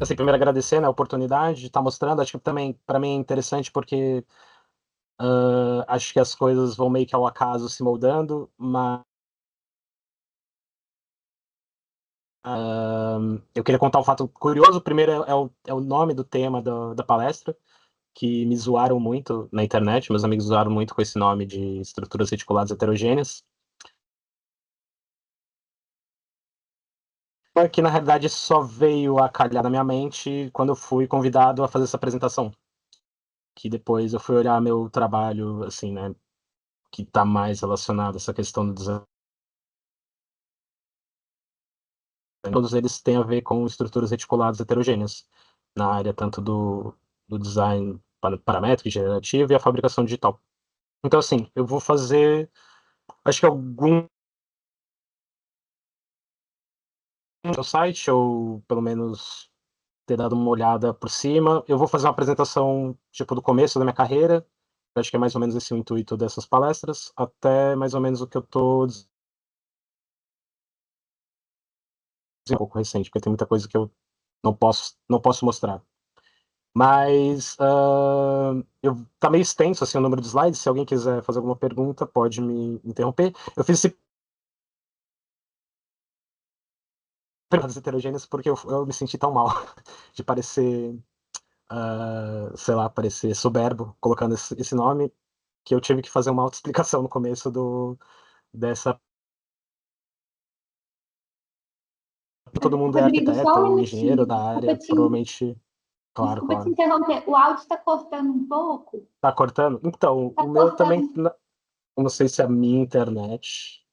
assim, primeiro agradecer, né, a oportunidade de estar mostrando. Acho que também, para mim, é interessante porque acho que as coisas vão meio que ao acaso se moldando, mas eu queria contar um fato curioso. Primeiro é o nome do tema da palestra, que me zoaram muito na internet. Meus amigos zoaram muito com esse nome de estruturas reticuladas heterogêneas. Que na realidade só veio a calhar na minha mente quando eu fui convidado a fazer essa apresentação. Que depois eu fui olhar meu trabalho, assim, né, que está mais relacionado a essa questão do design. Todos eles têm a ver com estruturas reticuladas heterogêneas, na área tanto do design paramétrico e generativo e a fabricação digital. Então, assim, eu vou fazer, acho que algum no site, ou pelo menos ter dado uma olhada por cima. Eu vou fazer uma apresentação, tipo, do começo da minha carreira. Acho que é mais ou menos esse o intuito dessas palestras, até mais ou menos o que eu tô um pouco recente, porque tem muita coisa que eu não posso mostrar. Mas tá meio extenso assim o número de slides. Se alguém quiser fazer alguma pergunta, pode me interromper. Eu fiz esse perguntas heterogêneas porque eu me senti tão mal de parecer, sei lá, parecer soberbo colocando esse nome, que eu tive que fazer uma autoexplicação no começo dessa. Todo mundo é Rodrigo, só um arquiteto ou engenheiro minutinho. da área, provavelmente. Claro, Desculpa te claro. interromper. O áudio está cortando um pouco. Tá cortando? Então, Está o meu também, cortando. não sei se é a minha internet.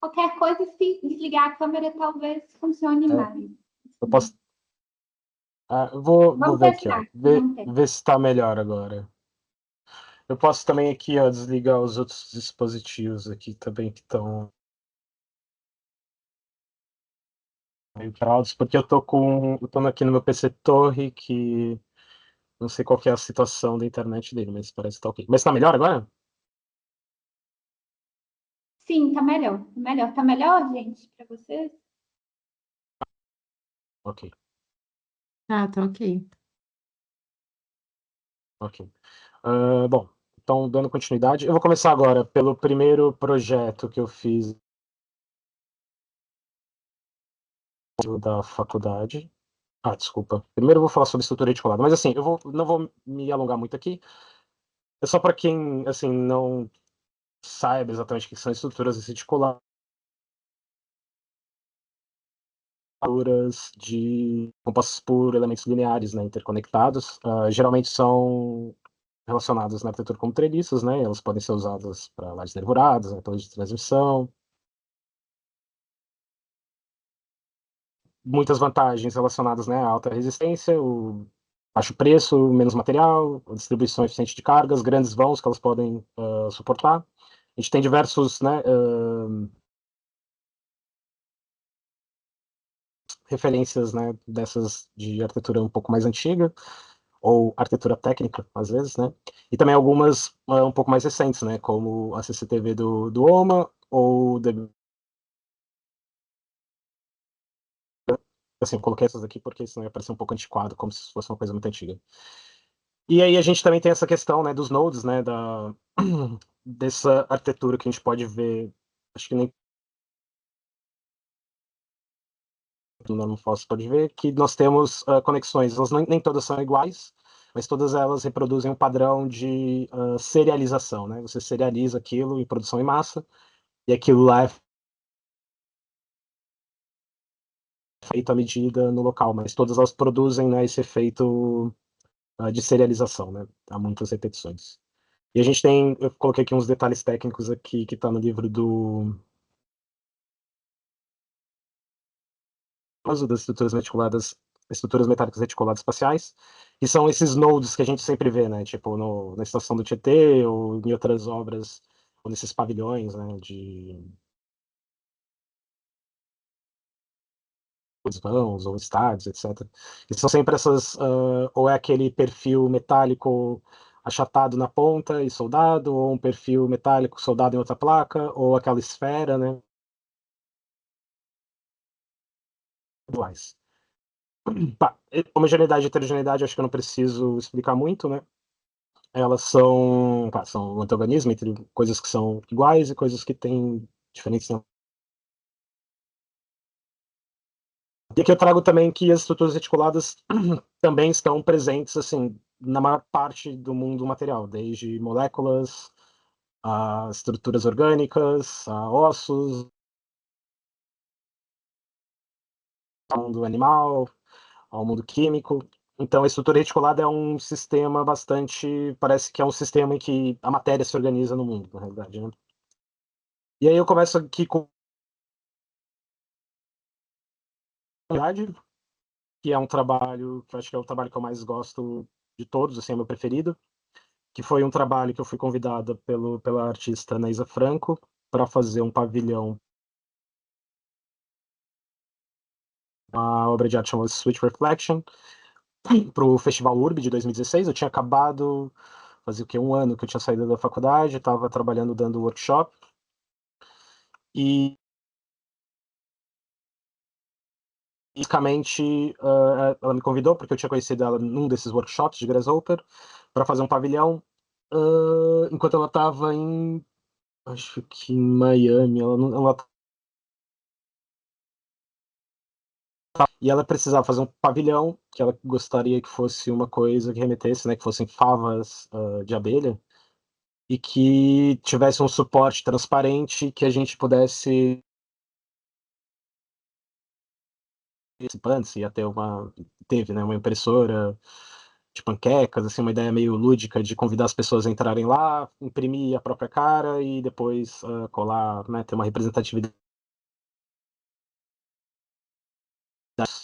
Qualquer coisa, se desligar a câmera, talvez funcione É, mais. eu posso. Vou Vamos ver aqui, ó. testar. Ver, Vamos testar. ver se tá melhor agora. Eu posso também aqui, ó, desligar os outros dispositivos aqui também que estão entrados, porque eu tô aqui no meu PC Torre, que não sei qual que é a situação da internet dele, mas parece que tá ok. Mas tá melhor agora? Sim, tá melhor. Tá melhor. Tá melhor, gente, para vocês? Ok, Ah, tá ok. ok. Bom, então, dando continuidade, eu vou começar agora pelo primeiro projeto que eu fiz da faculdade. Desculpa. Primeiro eu vou falar sobre estrutura reticulada, mas assim, não vou me alongar muito aqui. É só para quem, assim, não saiba exatamente o que são estruturas reticuladas compostas por elementos lineares, né, interconectados. Geralmente são relacionadas na arquitetura como treliços, né? Elas podem ser usadas para lajes nervuradas, né, torres de transmissão. Muitas vantagens relacionadas, né, à alta resistência, o baixo preço, menos material, a distribuição eficiente de cargas, grandes vãos que elas podem suportar. A gente tem diversos, né, referências, né, dessas de arquitetura um pouco mais antiga, ou arquitetura técnica, às vezes, né, e também algumas um pouco mais recentes, né, como a CCTV do OMA, ou assim, eu coloquei essas aqui porque senão ia parecer um pouco antiquado, como se fosse uma coisa muito antiga. E aí a gente também tem essa questão, né, dos nodes, né, dessa arquitetura que a gente pode ver, acho que nem do Norman Foster pode ver, que nós temos conexões, elas nem todas são iguais, mas todas elas reproduzem um padrão de serialização, né? Você serializa aquilo em produção em massa, e aquilo lá é feito à medida no local, mas todas elas produzem, né, esse efeito de serialização, né? Há muitas repetições. E a gente tem, eu coloquei aqui uns detalhes técnicos aqui que está no livro das estruturas metálicas reticuladas espaciais, e são esses nodes que a gente sempre vê, né? Tipo na estação do Tietê, ou em outras obras, ou nesses pavilhões, né? De vãos ou estádios, etc. E são sempre essas, ou é aquele perfil metálico achatado na ponta e soldado, ou um perfil metálico soldado em outra placa, ou aquela esfera, né? Iguais. Homogeneidade e heterogeneidade, acho que eu não preciso explicar muito, né? Elas são um antagonismo entre coisas que são iguais e coisas que têm diferentes. E aqui eu trago também que as estruturas reticuladas também estão presentes, assim, na maior parte do mundo material, desde moléculas, a estruturas orgânicas, a ossos, ao mundo animal, ao mundo químico. Então, a estrutura reticulada é um sistema bastante. Parece que é um sistema em que a matéria se organiza no mundo, na realidade, né? E aí eu começo aqui com que é um trabalho que eu acho que é o trabalho que eu mais gosto de todos, assim, é o meu preferido, que foi um trabalho que eu fui convidada pela artista Anaísa Franco para fazer um pavilhão, uma obra de arte chamada Switch Reflection, para o Festival Urb de 2016. Eu tinha acabado, fazia o quê? Um ano que eu tinha saído da faculdade, estava trabalhando dando workshop, e basicamente ela me convidou, porque eu tinha conhecido ela num desses workshops de Grasshopper, para fazer um pavilhão, enquanto ela estava acho que em Miami, e ela precisava fazer um pavilhão, que ela gostaria que fosse uma coisa que remetesse, né, que fossem favas de abelha, e que tivesse um suporte transparente que a gente pudesse participantes, ia ter teve, né, uma impressora de panquecas, assim, uma ideia meio lúdica de convidar as pessoas a entrarem lá, imprimir a própria cara e depois colar, né, ter uma representatividade,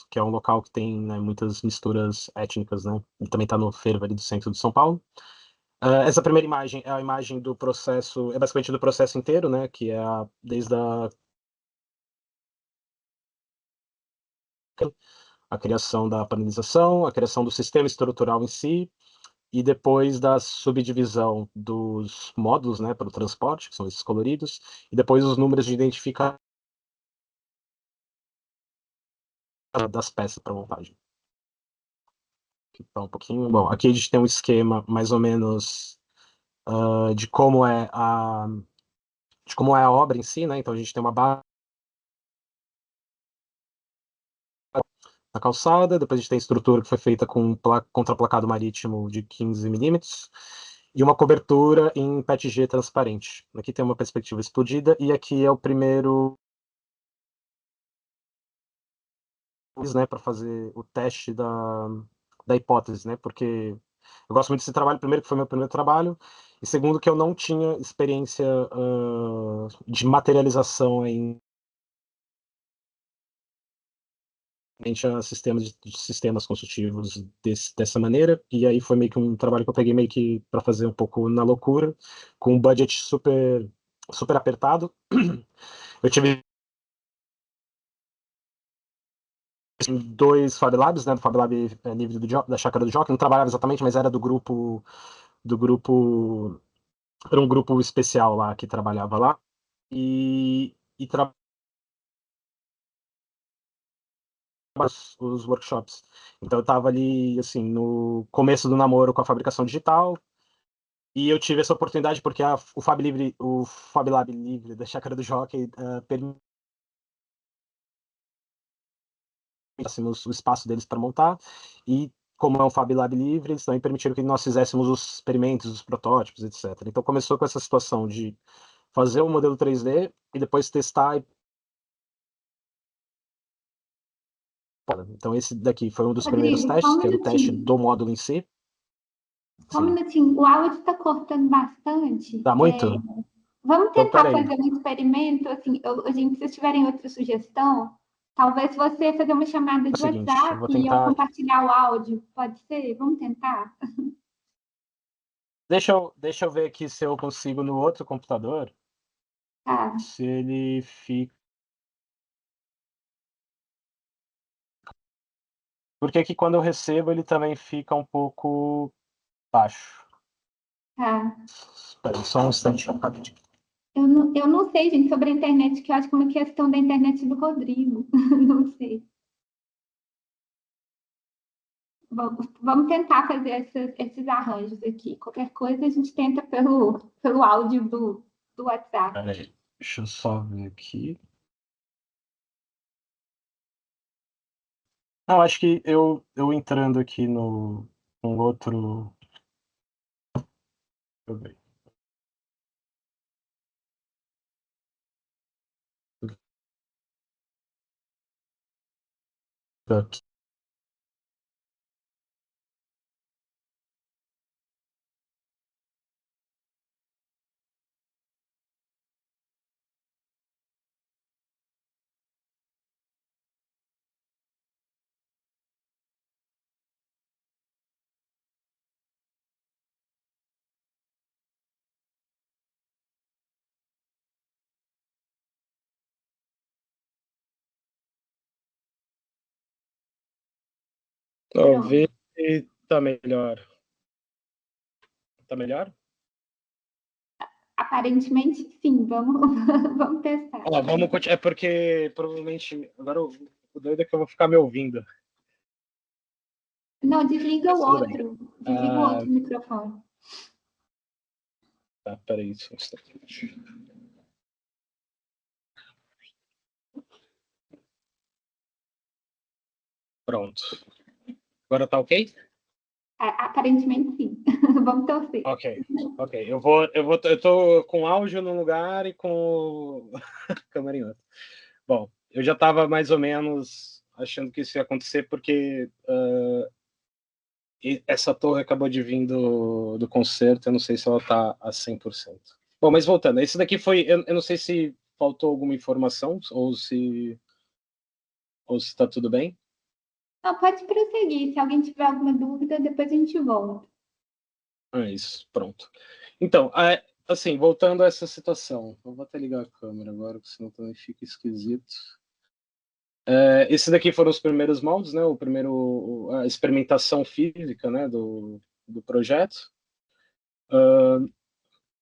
que é um local que tem, né, muitas misturas étnicas, né, e também está no fervo ali do centro de São Paulo. Essa primeira imagem é a imagem do processo, é basicamente do processo inteiro, né, que é desde a criação da panelização, a criação do sistema estrutural em si, e depois da subdivisão dos módulos, né, para o transporte, que são esses coloridos, e depois os números de identificação das peças para montagem. Então, um pouquinho. Bom, aqui a gente tem um esquema mais ou menos de como é a obra em si, né? Então a gente tem uma base na calçada, depois a gente tem a estrutura que foi feita com contraplacado marítimo de 15 milímetros e uma cobertura em PETG transparente. Aqui tem uma perspectiva explodida e aqui é o primeiro, né, para fazer o teste da hipótese, né? Porque eu gosto muito desse trabalho, primeiro que foi meu primeiro trabalho, e segundo que eu não tinha experiência de materialização a sistemas construtivos dessa maneira, e aí foi meio que um trabalho que eu peguei meio que para fazer um pouco na loucura, com um budget super super apertado. Eu tive dois Fab Labs, né, do Fab Lab livre da Chácara do Jockey, não trabalhava exatamente, mas era do grupo, era um grupo especial lá que trabalhava lá, e os workshops. Então eu estava ali, assim, no começo do namoro com a fabricação digital, e eu tive essa oportunidade porque o Fab Lab livre da Chácara do Jockey permitiu o espaço deles para montar, e como é um Fab Lab livre, eles também permitiram que nós fizéssemos os experimentos, os protótipos, etc. Então começou com essa situação de fazer o modelo 3D e depois testar. Então esse daqui foi um dos primeiros Rodrigo, só testes, um que era o teste minutinho. do módulo em si. Só um Sim. minutinho. O áudio está cortando bastante. Dá muito? Vamos Então, tentar peraí. fazer um experimento. Assim, gente, se vocês tiverem outra sugestão, talvez você fazer uma chamada É o de seguinte, eu WhatsApp vou e eu tentar. compartilhar o áudio. Pode ser? Vamos tentar? Deixa eu ver aqui se eu consigo no outro computador, Tá. se ele fica. Porque aqui quando eu recebo ele também fica um pouco baixo. Tá. Espera aí, só um instante, rapidinho. Eu não sei, gente, sobre a internet, que eu acho que é uma questão da internet do Rodrigo. Não sei. vamos tentar fazer esses arranjos aqui. Qualquer coisa a gente tenta pelo áudio do WhatsApp. Peraí, deixa eu só ver aqui. Não, acho que eu entrando aqui no um outro. Deixa eu ver. Aqui. Talvez tá melhor. Tá melhor? Aparentemente, sim. Vamos testar. Vamos continuar. É porque provavelmente. Agora o doido é que eu vou ficar me ouvindo. Não, desliga o Tudo bem. outro. Desliga o outro microfone. Tá, peraí, só um instante. Pronto. Agora tá ok? Aparentemente, sim. Vamos torcer. Ok. Eu tô com áudio num lugar e com câmera em outro. Bom, eu já estava mais ou menos achando que isso ia acontecer porque essa torre acabou de vir do concerto, eu não sei se ela está a 100%. Bom, mas voltando, esse daqui foi, eu não sei se faltou alguma informação ou se está tudo bem. Não, pode prosseguir. Se alguém tiver alguma dúvida, depois a gente volta. Isso, pronto. Então, assim, voltando a essa situação, eu vou até ligar a câmera agora, porque senão também fica esquisito. Esse daqui foram os primeiros moldes, né? A experimentação física, né? Do projeto.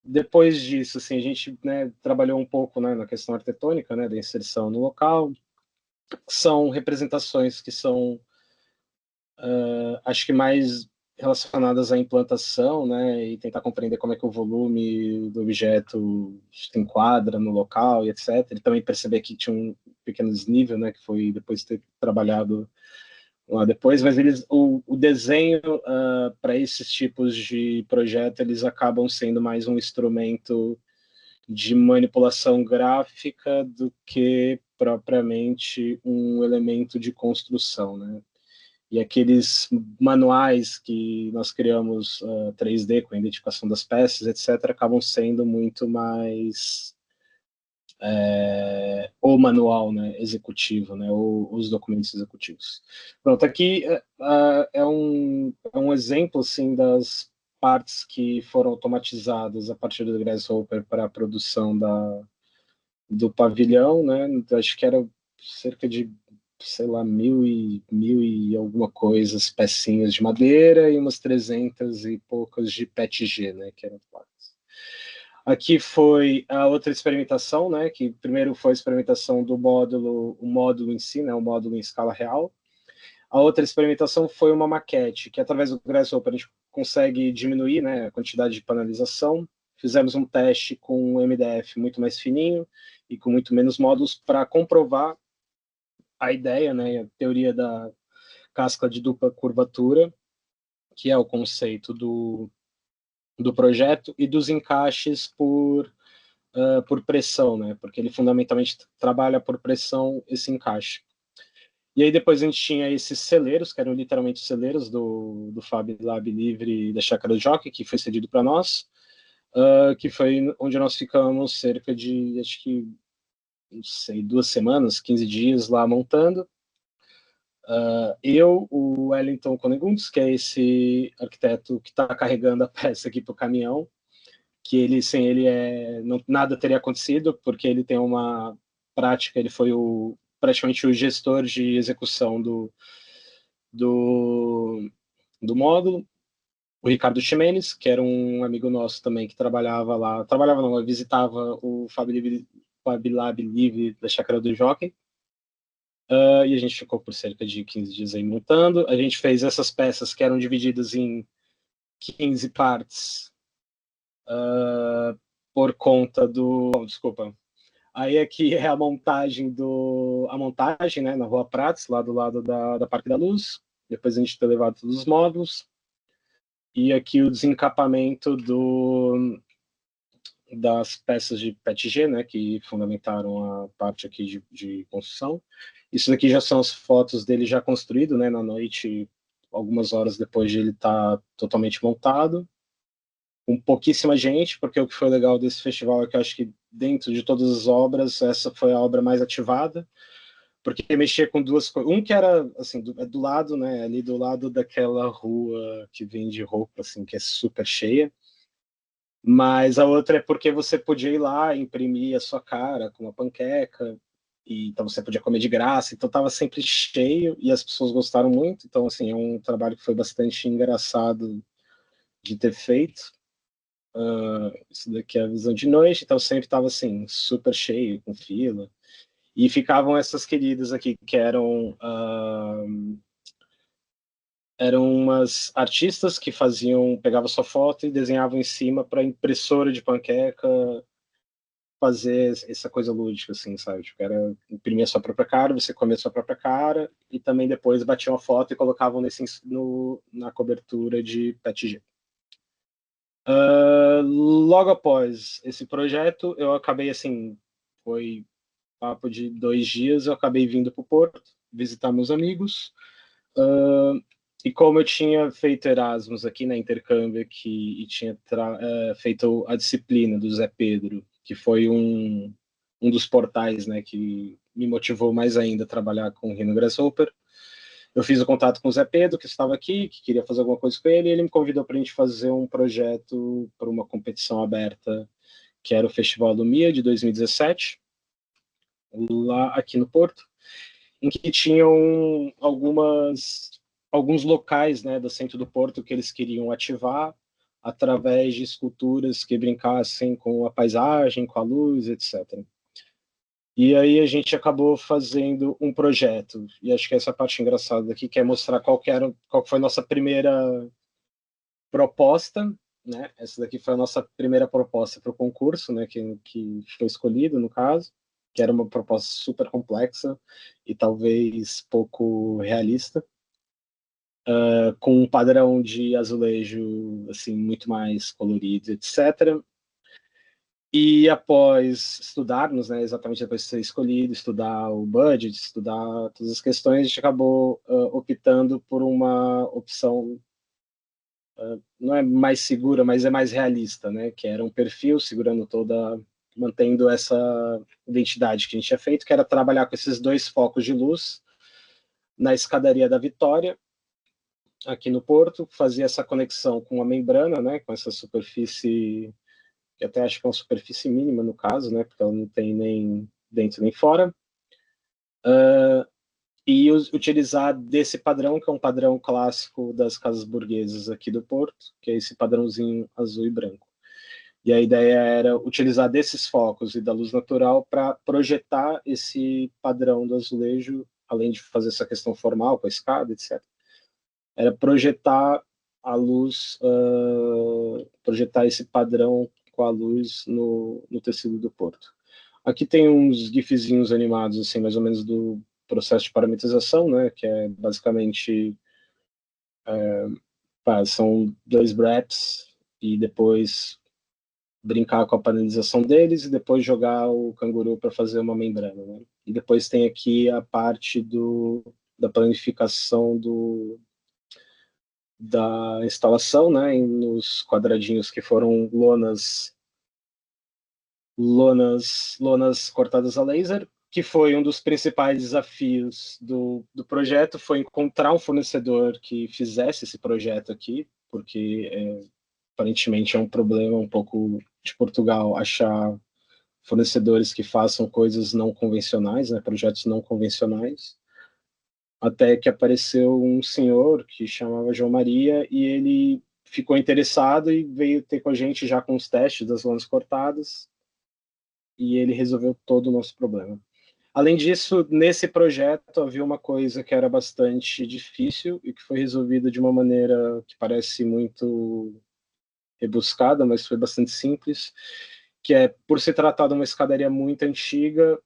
Depois disso, assim, a gente, né, trabalhou um pouco, né, na questão arquitetônica, né, da inserção no local. São representações que são, acho que mais relacionadas à implantação, né, e tentar compreender como é que o volume do objeto se enquadra no local e etc. E também perceber que tinha um pequeno desnível, né, que foi depois de ter trabalhado lá depois, mas o desenho para esses tipos de projeto, eles acabam sendo mais um instrumento de manipulação gráfica do que propriamente um elemento de construção, né? E aqueles manuais que nós criamos 3D com a identificação das peças, etc., acabam sendo muito mais o manual, né, executivo, né, ou os documentos executivos. Pronto, aqui é um exemplo, assim, das partes que foram automatizadas a partir do Grasshopper para a produção do pavilhão, né, acho que era cerca de, sei lá, mil e alguma coisas, pecinhas de madeira e umas 300 e poucas de PETG, né, que eram placas. Aqui foi a outra experimentação, né, que primeiro foi a experimentação do módulo, o módulo em si, né, o módulo em escala real. A outra experimentação foi uma maquete, que através do Grasshopper a gente consegue diminuir, né, a quantidade de panelização. Fizemos um teste com um MDF muito mais fininho e com muito menos módulos para comprovar a ideia, né, a teoria da casca de dupla curvatura, que é o conceito do projeto, e dos encaixes por pressão, né? Porque ele fundamentalmente trabalha por pressão esse encaixe. E aí depois a gente tinha esses celeiros, que eram literalmente celeiros do Fab Lab Livre da Chácara do Jockey, que foi cedido para nós, que foi onde nós ficamos cerca de, acho que, não sei, 2 semanas, 15 dias lá montando. Eu, o Wellington Conegundes, que é esse arquiteto que está carregando a peça aqui para o caminhão, que ele, sem ele, nada teria acontecido, porque ele tem uma prática, ele foi praticamente o gestor de execução do, do módulo. O Ricardo Ximenes, que era um amigo nosso também, que trabalhava não, visitava o Fab Lab Livre da Chácara do Jockey. E a gente ficou por cerca de 15 dias aí montando. A gente fez essas peças que eram divididas em 15 partes por conta do... Desculpa. Aí aqui é a montagem, né, na Rua Prates, lá do lado da Parque da Luz. Depois a gente tem levado todos os módulos. E aqui o desencapamento das peças de PETG, né, que fundamentaram a parte aqui de construção. Isso daqui já são as fotos dele já construído, né, na noite, algumas horas depois de ele estar totalmente montado, com pouquíssima gente, porque o que foi legal desse festival é que eu acho que dentro de todas as obras, essa foi a obra mais ativada, porque mexia com duas coisas. Um que era, assim, do lado, né, ali do lado daquela rua que vende roupa, assim, que é super cheia, mas a outra é porque você podia ir lá, imprimir a sua cara com uma panqueca, e então você podia comer de graça, então estava sempre cheio e as pessoas gostaram muito. Então, assim, é um trabalho que foi bastante engraçado de ter feito. Isso daqui é a visão de noite, então sempre estava assim, super cheio, com fila. E ficavam essas queridas aqui, que eram umas artistas que pegavam sua foto e desenhavam em cima para impressora de panqueca fazer essa coisa lúdica, assim, sabe? Tipo, era imprimir a sua própria cara, você comia a sua própria cara, e também depois batiam a foto e colocavam na cobertura de PETG. Logo após esse projeto, eu acabei, assim, foi papo de 2 dias, eu acabei vindo para o Porto, visitar meus amigos, e como eu tinha feito Erasmus aqui na intercâmbio aqui, e tinha feito a disciplina do Zé Pedro, que foi um dos portais, né, que me motivou mais ainda a trabalhar com o Rhino Grasshopper. Eu fiz o contato com o Zé Pedro, que estava aqui, que queria fazer alguma coisa com ele, e ele me convidou para a gente fazer um projeto para uma competição aberta, que era o Festival do Mia, de 2017, lá aqui no Porto, em que tinham alguns locais, né, do centro do Porto que eles queriam ativar através de esculturas que brincassem com a paisagem, com a luz, etc. E aí a gente acabou fazendo um projeto, e acho que essa parte engraçada daqui, que é mostrar qual foi a nossa primeira proposta, né? Essa daqui foi a nossa primeira proposta para o concurso, né, que foi escolhido, no caso, que era uma proposta super complexa e talvez pouco realista, com um padrão de azulejo assim muito mais colorido, etc. E após estudarmos, né, exatamente depois de ser escolhido, estudar o budget, estudar todas as questões, a gente acabou optando por uma opção não é mais segura, mas é mais realista, né? Que era um perfil segurando mantendo essa identidade que a gente tinha feito, que era trabalhar com esses 2 focos de luz na escadaria da Vitória, aqui no Porto, fazia essa conexão com a membrana, né? Com essa superfície, que até acho que é uma superfície mínima no caso, né? Porque ela não tem nem dentro nem fora. E utilizar desse padrão, que é um padrão clássico das casas burguesas aqui do Porto, que é esse padrãozinho azul e branco. E a ideia era utilizar desses focos e da luz natural para projetar esse padrão do azulejo, além de fazer essa questão formal com a escada, etc. Era projetar a luz, projetar esse padrão com a luz no tecido do Porto. Aqui tem uns gifzinhos animados, assim, mais ou menos do processo de parametrização, né, que é basicamente são 2 wraps e depois brincar com a panelização deles e depois jogar o canguru para fazer uma membrana, né? E depois tem aqui a parte da planificação da instalação, né, nos quadradinhos que foram lonas cortadas a laser, que foi um dos principais desafios do projeto, foi encontrar um fornecedor que fizesse esse projeto aqui, porque aparentemente é um problema um pouco de Portugal achar fornecedores que façam coisas não convencionais, né, projetos não convencionais, até que apareceu um senhor que chamava João Maria e ele ficou interessado e veio ter com a gente já com os testes das lonas cortadas e ele resolveu todo o nosso problema. Além disso, nesse projeto havia uma coisa que era bastante difícil e que foi resolvida de uma maneira que parece muito rebuscada, mas foi bastante simples, que é, por se tratar de uma escadaria muito antiga,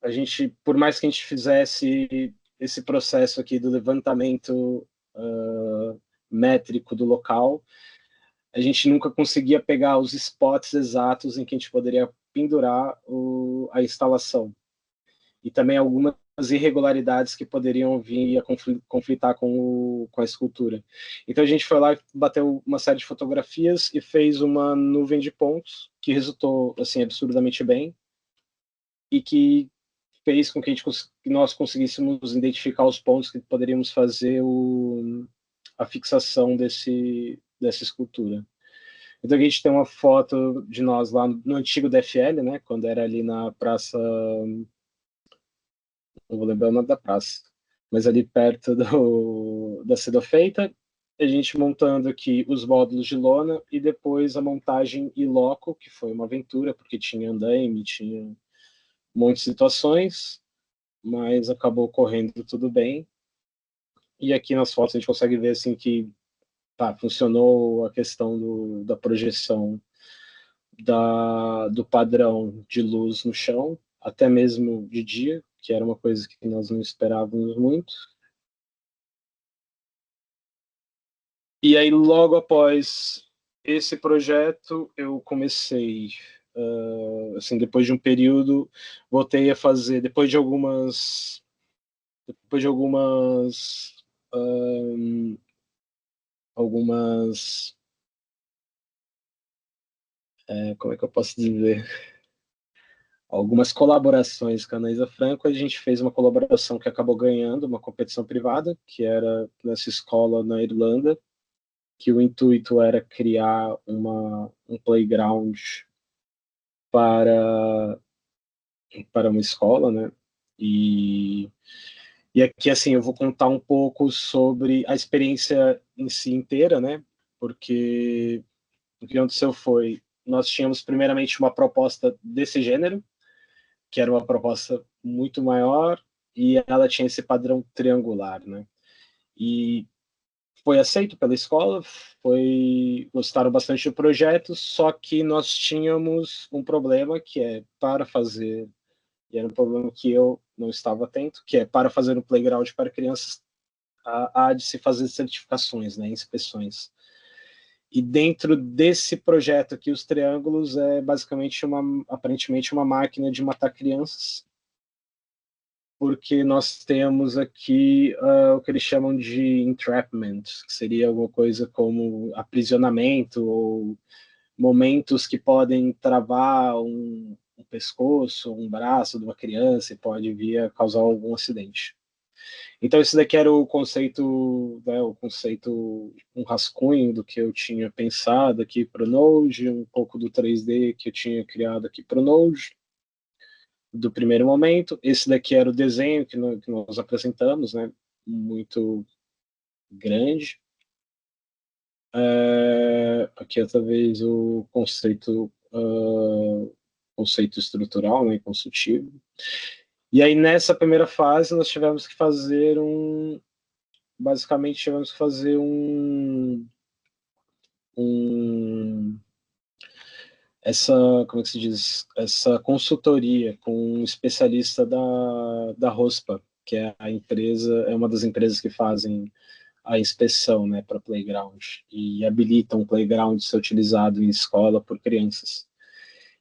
a gente, por mais que a gente fizesse esse processo aqui do levantamento métrico do local, a gente nunca conseguia pegar os spots exatos em que a gente poderia pendurar a instalação. E também algumas irregularidades que poderiam vir a conflitar com a escultura. Então a gente foi lá e bateu uma série de fotografias e fez uma nuvem de pontos que resultou assim absurdamente bem e que fez com que nós conseguíssemos identificar os pontos que poderíamos fazer a fixação dessa escultura. Então a gente tem uma foto de nós lá no antigo DFL, né, quando era ali na praça, não vou lembrar o nome da praça, mas ali perto da Cedo Feita, a gente montando aqui os módulos de lona e depois a montagem in loco, que foi uma aventura, porque tinha andaime, tinha um monte de situações, mas acabou correndo tudo bem. E aqui nas fotos a gente consegue ver assim que funcionou a questão da projeção do padrão de luz no chão, até mesmo de dia, que era uma coisa que nós não esperávamos muito. E aí, logo após esse projeto, eu comecei, assim, depois de um período, voltei a fazer, depois de algumas como é que eu posso dizer? Algumas colaborações com a Anaísa Franco, a gente fez uma colaboração que acabou ganhando uma competição privada, que era nessa escola na Irlanda, que o intuito era criar um playground para, para uma escola, né? E aqui, assim, eu vou contar um pouco sobre a experiência em si inteira, né? Porque o que aconteceu foi, nós tínhamos primeiramente uma proposta desse gênero, que era uma proposta muito maior, e ela tinha esse padrão triangular, né? E foi aceito pela escola, gostaram bastante do projeto, só que nós tínhamos um problema que é para fazer, e era um problema que eu não estava atento, que é para fazer um playground para crianças, há de se fazer certificações, né, inspeções. E dentro desse projeto aqui, os triângulos é basicamente aparentemente uma máquina de matar crianças, porque nós temos aqui o que eles chamam de entrapment, que seria alguma coisa como aprisionamento ou momentos que podem travar um pescoço, um braço de uma criança e pode vir a causar algum acidente. Então esse daqui era o conceito, né, um rascunho do que eu tinha pensado aqui para o Node, um pouco do 3D que eu tinha criado aqui para o Node, do primeiro momento. Esse daqui era o desenho que nós apresentamos, né, muito grande. Aqui é talvez o conceito estrutural, né, consultivo. E aí nessa primeira fase nós tivemos que fazer basicamente tivemos que fazer como é que se diz, essa consultoria com um especialista da ROSPA, que é a empresa, é uma das empresas que fazem a inspeção, né, para playground e habilitam um playground ser utilizado em escola por crianças.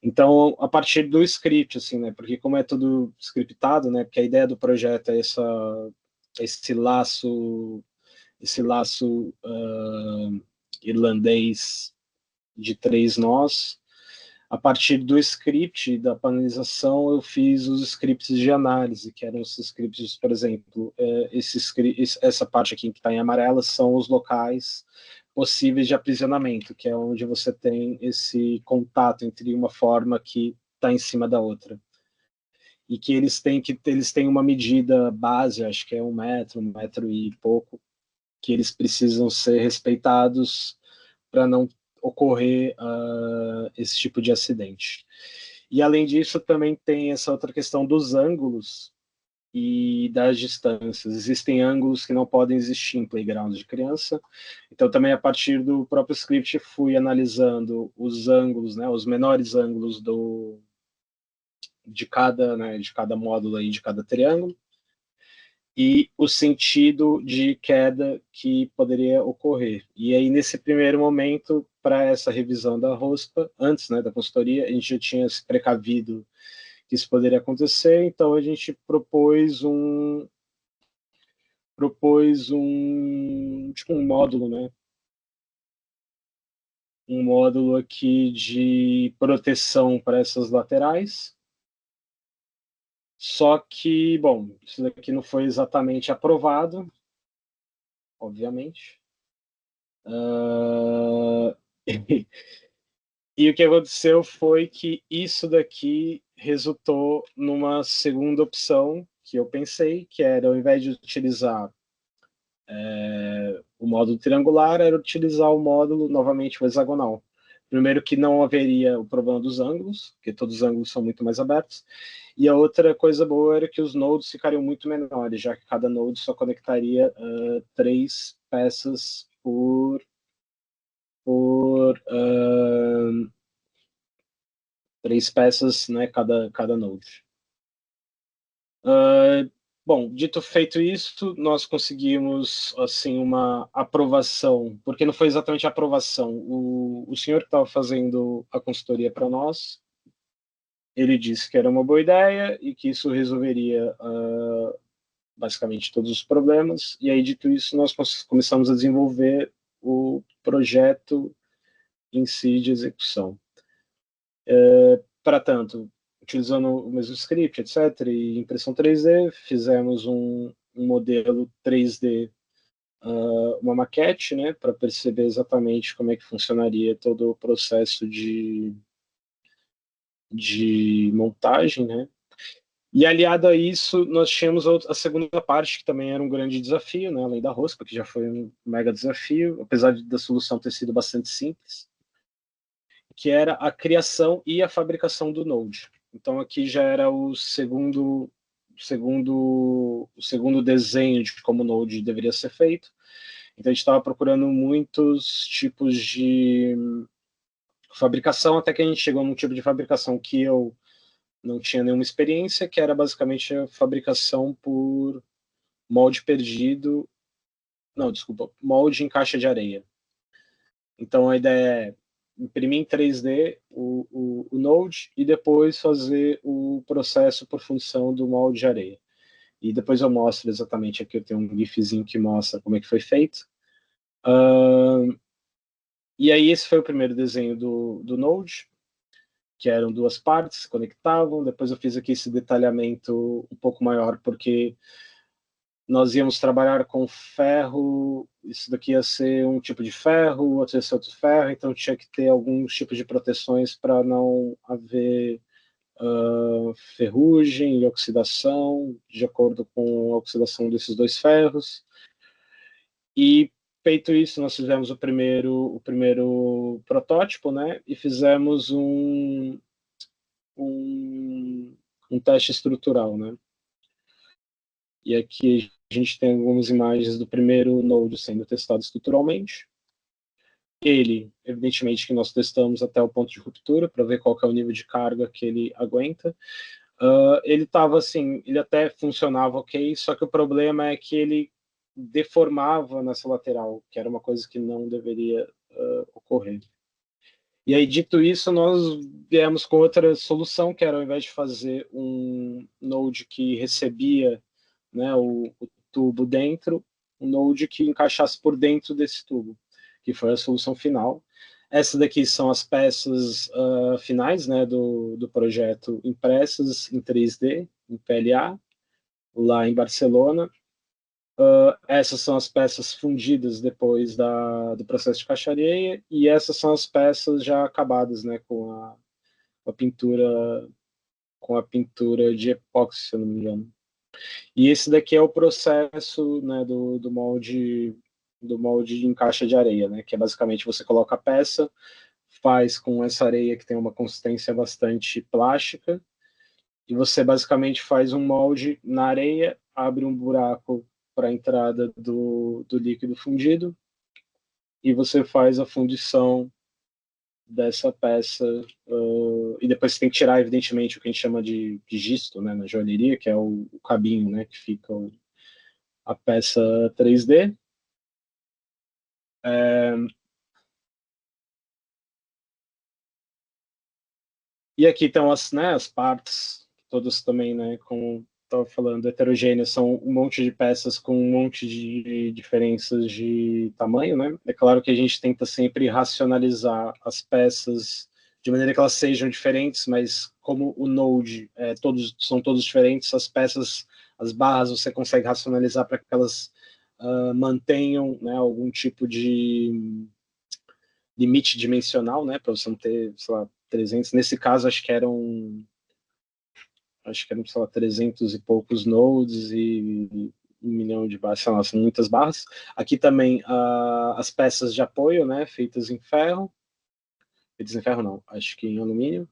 Então, a partir do script, assim, né, porque como é tudo scriptado, né, porque a ideia do projeto é esse laço irlandês de 3 nós. A partir do script da panelização, eu fiz os scripts de análise, que eram os scripts, por exemplo, essa parte aqui que está em amarela são os locais possíveis de aprisionamento, que é onde você tem esse contato entre uma forma que está em cima da outra. E que eles têm uma medida base, acho que é 1 metro e pouco, que eles precisam ser respeitados para não ocorrer esse tipo de acidente. E além disso, também tem essa outra questão dos ângulos e das distâncias. Existem ângulos que não podem existir em playground de criança. Então, também a partir do próprio script, fui analisando os ângulos, né, os menores ângulos de cada módulo aí, de cada triângulo, e o sentido de queda que poderia ocorrer. E aí, nesse primeiro momento, para essa revisão da ROSPA, antes, né, da consultoria, a gente já tinha se precavido que isso poderia acontecer, então a gente propôs tipo um módulo, né? Um módulo aqui de proteção para essas laterais. Só que, bom, isso daqui não foi exatamente aprovado, obviamente. E o que aconteceu foi que isso daqui resultou numa segunda opção que eu pensei, que era, ao invés de utilizar o módulo triangular, era utilizar o módulo, novamente, o hexagonal. Primeiro que não haveria o problema dos ângulos, porque todos os ângulos são muito mais abertos, e a outra coisa boa era que os nodes ficariam muito menores, já que cada node só conectaria 3 peças por 3 peças, né, cada node. Bom, dito feito isso, nós conseguimos assim uma aprovação, porque não foi exatamente a aprovação. O senhor que estava fazendo a consultoria para nós, ele disse que era uma boa ideia e que isso resolveria basicamente todos os problemas. E aí, dito isso, nós começamos a desenvolver o projeto em si de execução. Para tanto, utilizando o mesmo script, etc., e impressão 3D, fizemos um modelo 3D, uma maquete, né, para perceber exatamente como é que funcionaria todo o processo de montagem, né. E aliado a isso, nós tínhamos a segunda parte, que também era um grande desafio, né, além da ROSPA, que já foi um mega desafio, apesar da solução ter sido bastante simples, que era a criação e a fabricação do Node. Então aqui já era o segundo desenho de como o Node deveria ser feito. Então a gente estava procurando muitos tipos de fabricação, até que a gente chegou num tipo de fabricação que eu não tinha nenhuma experiência, que era basicamente a fabricação por molde perdido. Não, desculpa, molde em caixa de areia. Então a ideia é imprimir em 3D o Node e depois fazer o processo por função do molde de areia. E depois eu mostro exatamente, aqui eu tenho um gifzinho que mostra como é que foi feito. E aí esse foi o primeiro desenho do Node, que eram 2 partes, se conectavam. Depois eu fiz aqui esse detalhamento um pouco maior, porque nós íamos trabalhar com ferro, isso daqui ia ser um tipo de ferro, outro ia ser outro ferro, então tinha que ter alguns tipos de proteções para não haver ferrugem e oxidação, de acordo com a oxidação desses 2 ferros. E feito isso, nós fizemos o primeiro protótipo, né, e fizemos um teste estrutural, né. E aqui a gente tem algumas imagens do primeiro Node sendo testado estruturalmente. Ele, evidentemente, que nós testamos até o ponto de ruptura, para ver qual que é o nível de carga que ele aguenta. Ele estava assim, ele até funcionava ok, só que o problema é que ele deformava nessa lateral, que era uma coisa que não deveria ocorrer. E aí, dito isso, nós viemos com outra solução, que era, ao invés de fazer um Node que recebia, né, o tubo dentro, um Node que encaixasse por dentro desse tubo, que foi a solução final. Essa daqui são as peças finais, né, do projeto, impressas em 3D, em PLA, lá em Barcelona. Essas são as peças fundidas depois do processo de caixaria, e essas são as peças já acabadas, né, com a pintura de epóxi, se eu não me engano. E esse daqui é o processo, né, do molde em caixa de areia, né, que é basicamente você coloca a peça, faz com essa areia que tem uma consistência bastante plástica, e você basicamente faz um molde na areia, abre um buraco para a entrada do líquido fundido, e você faz a fundição dessa peça, e depois você tem que tirar, evidentemente, o que a gente chama de gisto, né, na joalheria, que é o cabinho, né, que fica a peça 3D. E aqui estão as partes, todas também, né, como estava falando, heterogêneas, são um monte de peças com um monte de diferenças de tamanho, né? É claro que a gente tenta sempre racionalizar as peças de maneira que elas sejam diferentes, mas como o Node são todos diferentes, as peças, as barras, você consegue racionalizar para que elas mantenham, né, algum tipo de limite dimensional, né, para você não ter, sei lá, 300. Nesse caso, acho que eram, sei lá, 300 e poucos nodes e 1 milhão de barras, sei lá, são muitas barras. Aqui também as peças de apoio, né, feitas em ferro não, acho que em alumínio.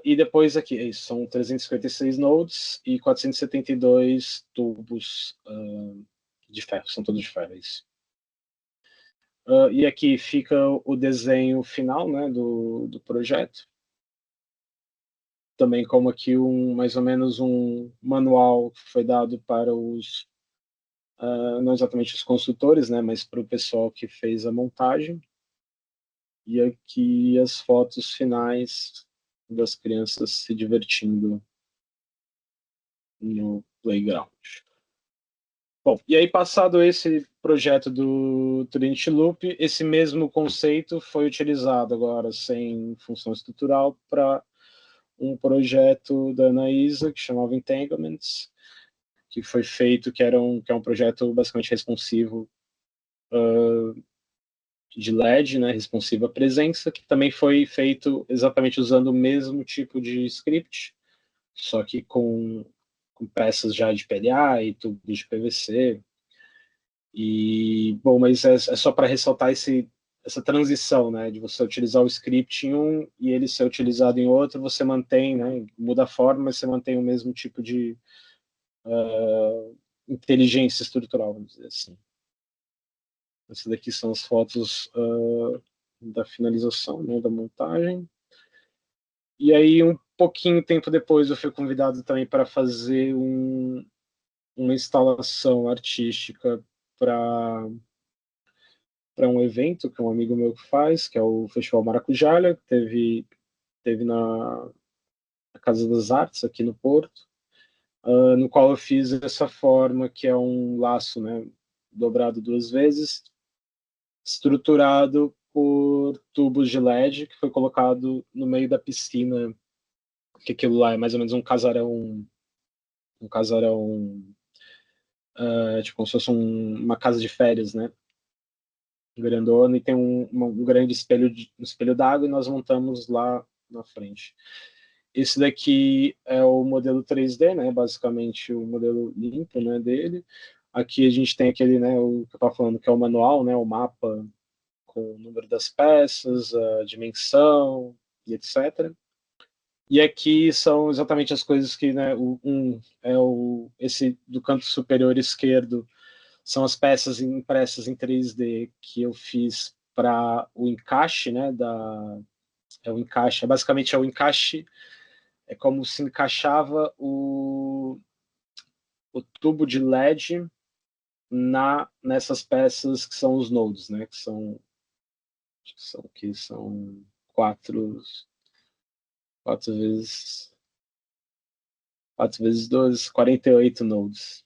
E depois aqui, é isso, são 356 nodes e 472 tubos de ferro, são todos de ferro, é isso. E aqui fica o desenho final, né, do projeto. Também como aqui mais ou menos um manual que foi dado para os, não exatamente os consultores, né, mas para o pessoal que fez a montagem. E aqui as fotos finais das crianças se divertindo no playground. Bom, e aí passado esse projeto do Trinity Loop, esse mesmo conceito foi utilizado agora sem função estrutural para um projeto da Anaísa que chamava Entanglements, que foi feito, que é um projeto basicamente responsivo de LED, né, responsivo à presença, que também foi feito exatamente usando o mesmo tipo de script, só que com peças já de PLA e tubos de PVC. E, bom, mas é só para ressaltar essa transição, né, de você utilizar o script em um e ele ser utilizado em outro, você mantém, né, muda a forma, mas você mantém o mesmo tipo de inteligência estrutural, vamos dizer assim. Essas daqui são as fotos da finalização, né, da montagem. E aí, um pouquinho tempo depois, eu fui convidado também para fazer uma instalação artística para um evento que um amigo meu que faz, que é o Festival Maracujá, que teve na Casa das Artes, aqui no Porto, no qual eu fiz essa forma, que é um laço, né, dobrado 2 vezes, estruturado por tubos de LED, que foi colocado no meio da piscina, que aquilo lá é mais ou menos um casarão, tipo como se fosse uma casa de férias, né, grandona, e tem um grande espelho d'água, e nós montamos lá na frente. Esse daqui é o modelo 3D, né, basicamente o modelo limpo, né, dele. Aqui a gente tem aquele, né, o que eu estava falando, que é o manual, né, o mapa com o número das peças, a dimensão e etc. E aqui são exatamente as coisas que, né, esse do canto superior esquerdo são as peças impressas em 3D que eu fiz para o encaixe, né, basicamente é o encaixe, é como se encaixava o tubo de LED nessas peças que são os nodes, né, que são 4 vezes 12, 48 nodes.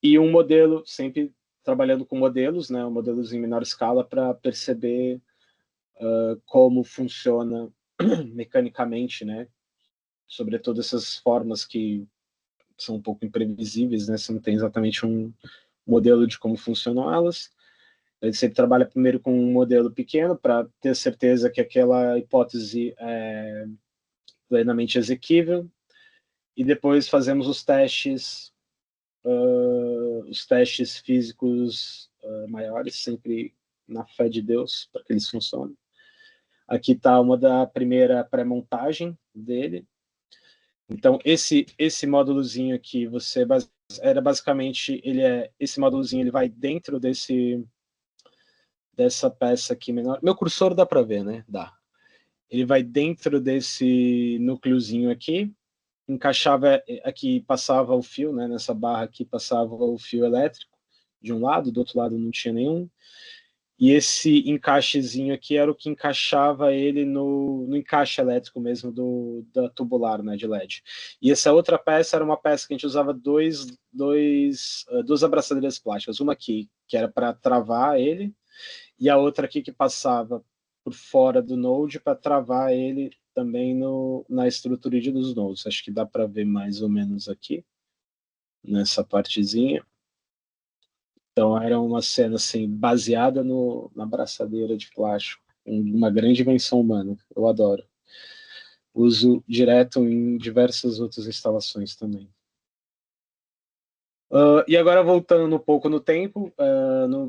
E um modelo, sempre trabalhando com modelos, né, modelos em menor escala, para perceber como funciona mecanicamente, né, sobretudo essas formas que são um pouco imprevisíveis, né, você não tem exatamente um modelo de como funcionam elas. A gente sempre trabalha primeiro com um modelo pequeno para ter certeza que aquela hipótese é plenamente exequível, e depois fazemos os testes físicos maiores, sempre na fé de Deus, para que eles funcionem. Aqui está uma da primeira pré-montagem dele. Então, esse módulozinho aqui, era basicamente, esse módulozinho ele vai dentro dessa peça aqui menor. Meu cursor dá para ver, né? Dá. Ele vai dentro desse núcleozinho aqui, encaixava aqui, passava o fio, né? Nessa barra aqui passava o fio elétrico de um lado, do outro lado não tinha nenhum. E esse encaixezinho aqui era o que encaixava ele no encaixe elétrico mesmo da tubular, né, de LED. E essa outra peça era uma peça que a gente usava duas abraçadeiras plásticas. Uma aqui, que era para travar ele, e a outra aqui que passava por fora do node para travar ele também na estrutura dos nodes. Acho que dá para ver mais ou menos aqui, nessa partezinha. Então era uma cena assim, baseada na abraçadeira de plástico, uma grande invenção humana. Eu adoro. Uso direto em diversas outras instalações também. E agora voltando um pouco no tempo,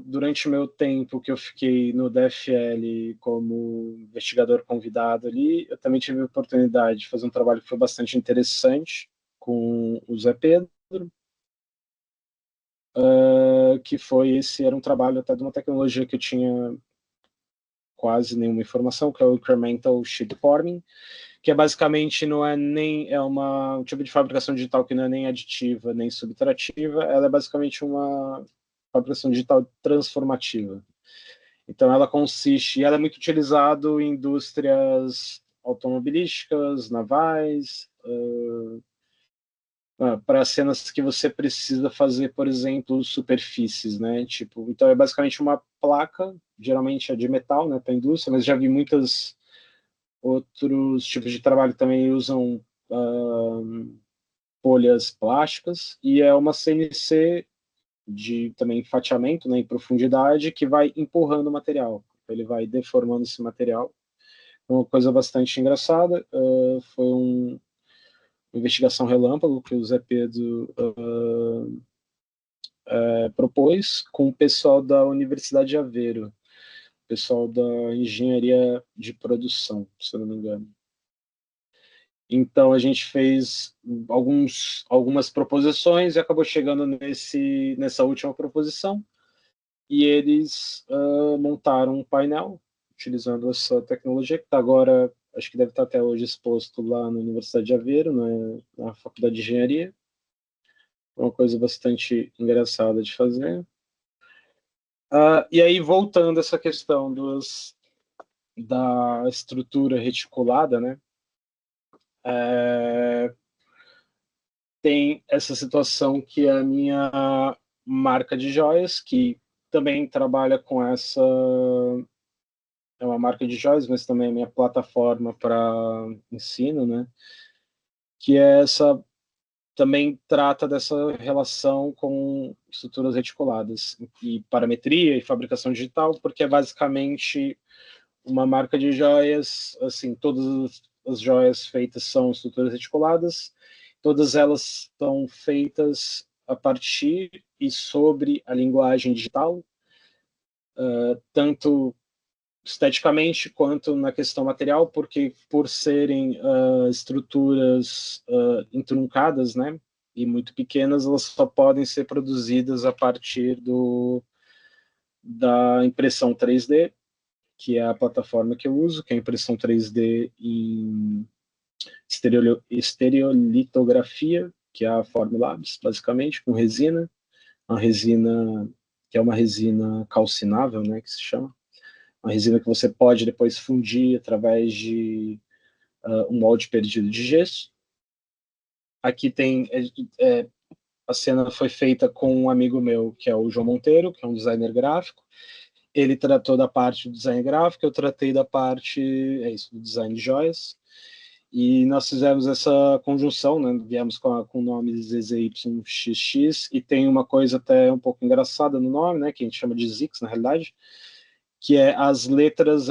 durante o meu tempo que eu fiquei no DFL como investigador convidado ali, eu também tive a oportunidade de fazer um trabalho que foi bastante interessante com o Zé Pedro, que era um trabalho até de uma tecnologia que eu tinha quase nenhuma informação, que é o Incremental Sheet Forming, que basicamente um tipo de fabricação digital que não é nem aditiva nem subtrativa, ela é basicamente uma fabricação digital transformativa. Então ela é muito utilizado em indústrias automobilísticas, navais, para cenas que você precisa fazer, por exemplo, superfícies, né? Então é basicamente uma placa, geralmente é de metal, né, para a indústria, mas já vi muitos outros tipos de trabalho que também usam folhas plásticas, e é uma CNC de também fatiamento, né, em profundidade, que vai empurrando o material. Ele vai deformando esse material. Uma coisa bastante engraçada, foi uma investigação relâmpago que o Zé Pedro propôs com o pessoal da Universidade de Aveiro, pessoal da Engenharia de Produção, se eu não me engano. Então a gente fez algumas proposições e acabou chegando nessa última proposição, e eles montaram um painel utilizando essa tecnologia que está agora, acho que deve estar até hoje exposto lá na Universidade de Aveiro, né, na Faculdade de Engenharia. Uma coisa bastante engraçada de fazer. E aí, voltando a essa questão da estrutura reticulada, né, tem essa situação que é a minha marca de joias, que também trabalha com essa... É uma marca de joias, mas também é minha plataforma para ensino, né? Que também trata dessa relação com estruturas reticuladas e parametria e fabricação digital, porque é basicamente uma marca de joias, assim, todas as joias feitas são estruturas reticuladas, todas elas são feitas a partir e sobre a linguagem digital, tanto esteticamente quanto na questão material, porque por serem estruturas entruncadas, né, e muito pequenas, elas só podem ser produzidas a partir da impressão 3D, que é a plataforma que eu uso, que é a impressão 3D em estereolitografia, que é a Formlabs, basicamente, com resina, que é uma resina calcinável, né, que se chama, uma resina que você pode depois fundir através de um molde perdido de gesso. Aqui tem... a cena foi feita com um amigo meu, que é o João Monteiro, que é um designer gráfico. Ele tratou da parte do design gráfico, eu tratei da parte do design de joias. E nós fizemos essa conjunção, né? Viemos com o nome ZZYXX, e tem uma coisa até um pouco engraçada no nome, né? Que a gente chama de Zix, na realidade, que é as letras,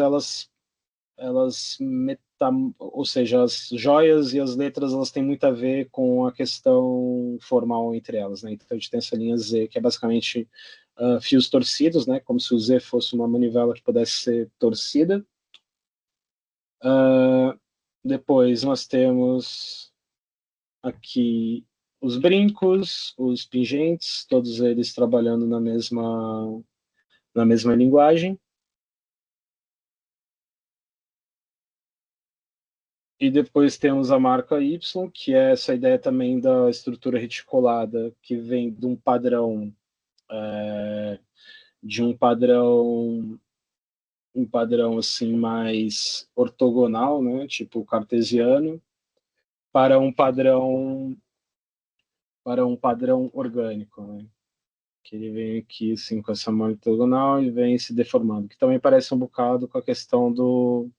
ou seja, as joias e as letras, elas têm muito a ver com a questão formal entre elas, né? Então a gente tem essa linha Z, que é basicamente fios torcidos, né, como se o Z fosse uma manivela que pudesse ser torcida. Depois nós temos aqui os brincos, os pingentes, todos eles trabalhando na mesma linguagem. E depois temos a marca Y, que é essa ideia também da estrutura reticulada, que vem de um padrão um padrão assim mais ortogonal, né, tipo cartesiano, para um padrão orgânico, né? Que ele vem aqui assim com essa mão ortogonal e vem se deformando, que também parece um bocado com a questão do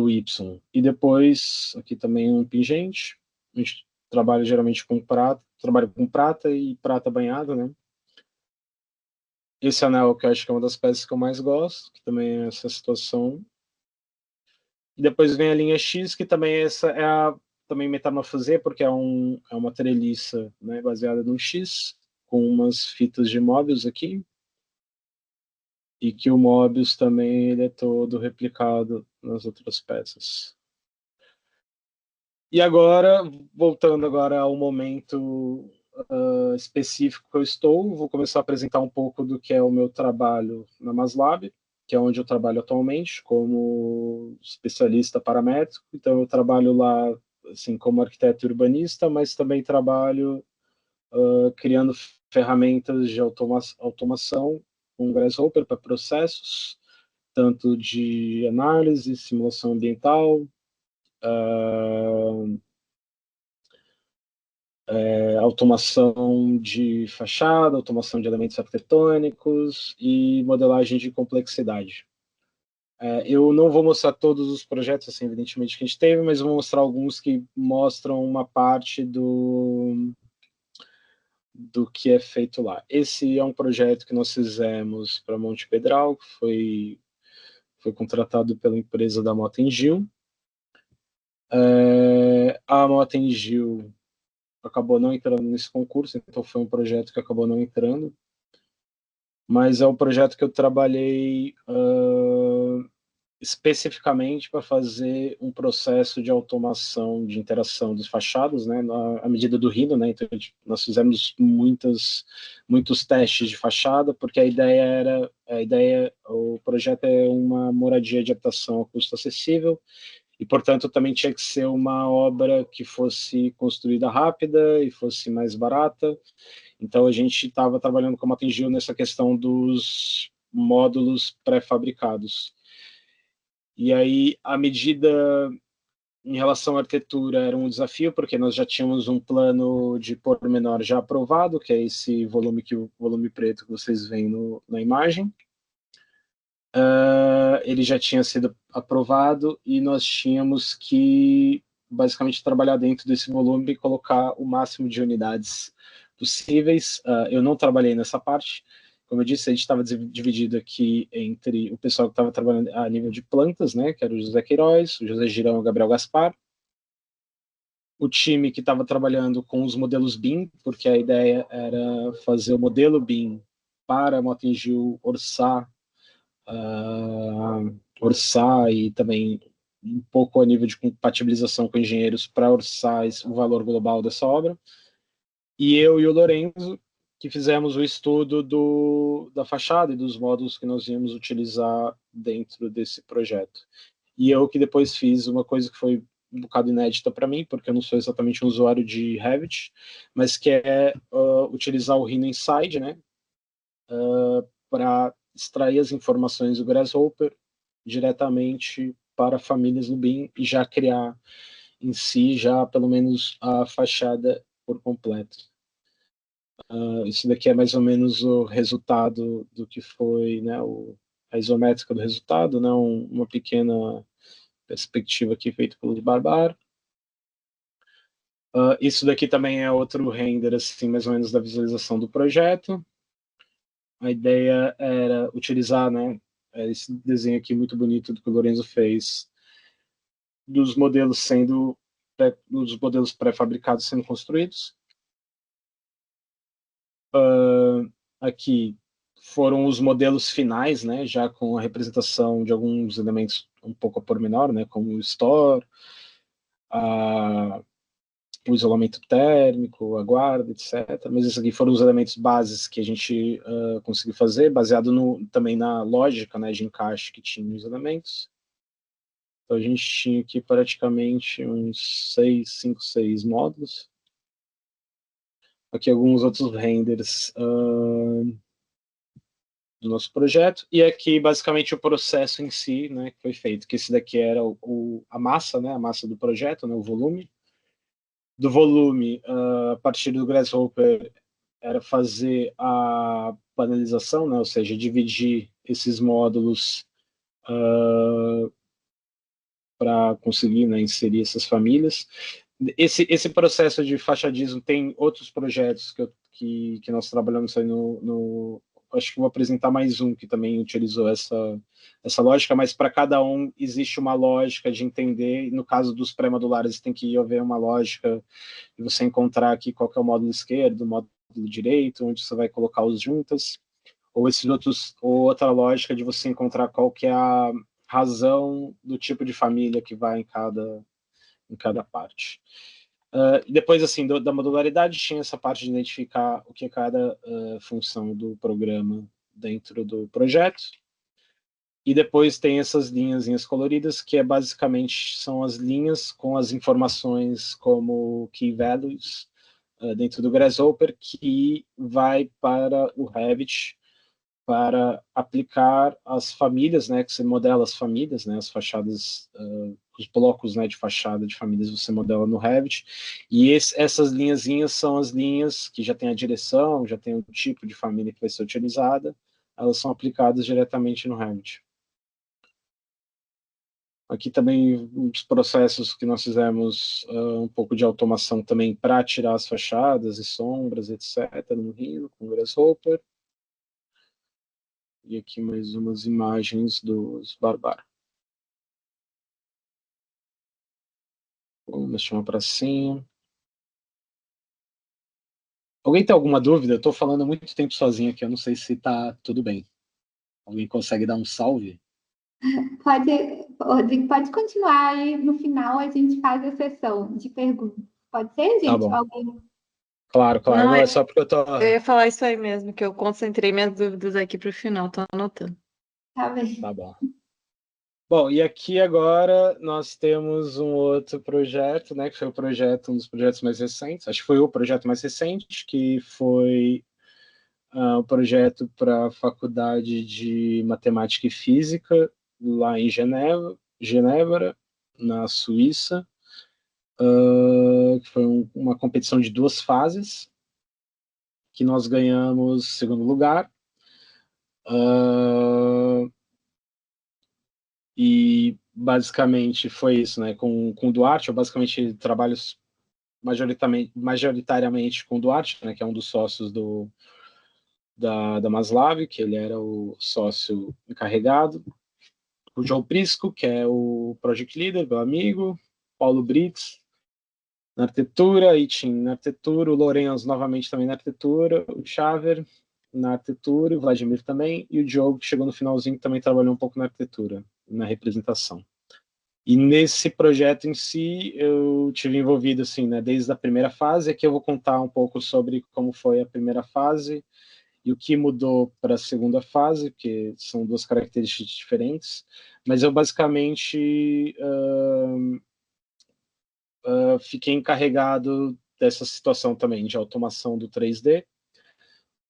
Y. E depois aqui também um pingente. A gente trabalha geralmente com prata, trabalha com prata e prata banhada, né? Esse anel que eu acho que é uma das peças que eu mais gosto, que também é essa situação. E depois vem a linha X, que também essa é a também metamorfose, porque é uma treliça, né, baseada no X, com umas fitas de Möbius aqui, e que o Möbius também ele é todo replicado nas outras peças. E agora, voltando agora ao momento específico que eu estou, vou começar a apresentar um pouco do que é o meu trabalho na MASLab, que é onde eu trabalho atualmente como especialista paramétrico. Então eu trabalho lá assim como arquiteto urbanista, mas também trabalho criando ferramentas de automação com Grasshopper para processos, tanto de análise, simulação ambiental, automação de fachada, automação de elementos arquitetônicos e modelagem de complexidade. Eu não vou mostrar todos os projetos, assim, evidentemente, que a gente teve, mas vou mostrar alguns que mostram uma parte do que é feito lá. Esse é um projeto que nós fizemos para Monte Pedral, que foi contratado pela empresa da Mota-Engil. A Mota-Engil acabou não entrando nesse concurso, então foi um projeto que acabou não entrando, mas é um projeto que eu trabalhei especificamente para fazer um processo de automação de interação dos fachados, né, à medida do Rhino, né, então nós fizemos muitos testes de fachada, porque o projeto é uma moradia de habitação a custo acessível, e, portanto, também tinha que ser uma obra que fosse construída rápida e fosse mais barata. Então, a gente estava trabalhando com a Mota-Engil nessa questão dos módulos pré-fabricados. E aí, a medida em relação à arquitetura era um desafio, porque nós já tínhamos um plano de pormenor já aprovado, que é esse volume preto que vocês veem na imagem. Ele já tinha sido aprovado e nós tínhamos que basicamente trabalhar dentro desse volume e colocar o máximo de unidades possíveis. Eu não trabalhei nessa parte. Como eu disse, a gente estava dividido aqui entre o pessoal que estava trabalhando a nível de plantas, né, que era o José Queiroz, o José Girão e o Gabriel Gaspar. O time que estava trabalhando com os modelos BIM, porque a ideia era fazer o modelo BIM para a Mota-Engil orçar e também um pouco a nível de compatibilização com engenheiros para orçar o valor global dessa obra. E eu e o Lorenzo, que fizemos o estudo da fachada e dos módulos que nós íamos utilizar dentro desse projeto. E eu que depois fiz uma coisa que foi um bocado inédita para mim, porque eu não sou exatamente um usuário de Revit, mas que é utilizar o Rhino Inside, né, para extrair as informações do Grasshopper diretamente para famílias no BIM e já criar em si já pelo menos a fachada por completo. Isso daqui é mais ou menos o resultado do que foi, né, a isométrica do resultado, né, uma pequena perspectiva aqui feita pelo Barbar. Isso daqui também é outro render, assim, mais ou menos da visualização do projeto. A ideia era utilizar, né, esse desenho aqui muito bonito do que o Lorenzo fez, dos modelos pré-fabricados sendo construídos. aqui foram os modelos finais, né, já com a representação de alguns elementos um pouco a pormenor, né, como o store, o isolamento térmico, a guarda, etc. Mas esses aqui foram os elementos bases que a gente conseguiu fazer, baseado também na lógica, né, de encaixe que tinha os elementos. Então a gente tinha aqui praticamente uns 5, 6 módulos. Aqui alguns outros renders do nosso projeto, e aqui basicamente o processo em si, né, que foi feito, que esse daqui era a massa, né, a massa do projeto, né, o volume. Do volume, a partir do Grasshopper, era fazer a panelização, né, ou seja, dividir esses módulos para conseguir, né, inserir essas famílias. Esse processo de fachadismo tem outros projetos que nós trabalhamos aí acho que vou apresentar mais um que também utilizou essa lógica, mas para cada um existe uma lógica de entender. No caso dos pré-modulares, tem que haver uma lógica de você encontrar aqui qual que é o módulo esquerdo, o módulo direito, onde você vai colocar os juntas, ou ou outra lógica de você encontrar qual que é a razão do tipo de família que vai em cada parte. Depois, assim, da modularidade, tinha essa parte de identificar o que é cada função do programa dentro do projeto. E depois tem essas linhazinhas coloridas, que basicamente são as linhas com as informações como key values dentro do Grasshopper, que vai para o Revit para aplicar as famílias, né, que você modela as famílias, né, as fachadas, os blocos, né, de fachada de famílias você modela no Revit, e essas linhazinhas são as linhas que já tem a direção, já tem o tipo de família que vai ser utilizada, elas são aplicadas diretamente no Revit. Aqui também os processos que nós fizemos um pouco de automação também para tirar as fachadas e sombras, etc., no Rhino, com o Grasshopper. E aqui mais umas imagens dos Barbar. Vamos deixar uma pracinha. Alguém tem alguma dúvida? Eu estou falando há muito tempo sozinho aqui, eu não sei se está tudo bem. Alguém consegue dar um salve? Rodrigo, pode continuar aí, no final a gente faz a sessão de perguntas. Pode ser, Tá gente? bom. Alguém? Claro. Não, Não, é só porque eu tô... eu ia falar isso aí mesmo, que eu concentrei minhas dúvidas aqui para o final, tô anotando. Tá bem. Tá bom. Bom, e aqui agora nós temos um outro projeto, né, que foi um dos projetos mais recentes, acho que foi o projeto mais recente, que foi um projeto para a Faculdade de Matemática e Física, lá em Genebra, na Suíça, que foi uma competição de 2 fases, que nós ganhamos segundo lugar. E basicamente foi isso, né? Com o Duarte, eu basicamente trabalho majoritariamente com o Duarte, né? Que é um dos sócios da Maslav, que ele era o sócio encarregado. O João Prisco, que é o Project Leader, meu amigo. Paulo Brits, na arquitetura, Itin na arquitetura, o Lourenço novamente também na arquitetura, o Xaver na arquitetura, o Vladimir também, e o Diogo, que chegou no finalzinho, que também trabalhou um pouco na arquitetura, na representação. E nesse projeto em si, eu tive envolvido, assim, né, desde a primeira fase. Aqui eu vou contar um pouco sobre como foi a primeira fase e o que mudou para a segunda fase, que são 2 características diferentes. Mas eu, basicamente, fiquei encarregado dessa situação também de automação do 3D,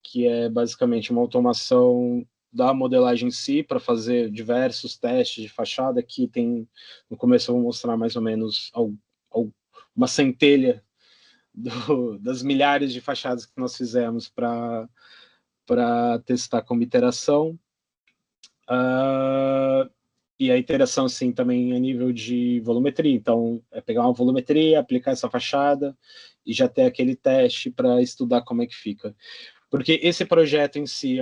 que é basicamente uma automação da modelagem em si, para fazer diversos testes de fachada. Aqui tem, no começo eu vou mostrar mais ou menos uma centelha das milhares de fachadas que nós fizemos para testar como iteração. E a iteração, sim, também a nível de volumetria. Então, é pegar uma volumetria, aplicar essa fachada e já ter aquele teste para estudar como é que fica. Porque esse projeto em si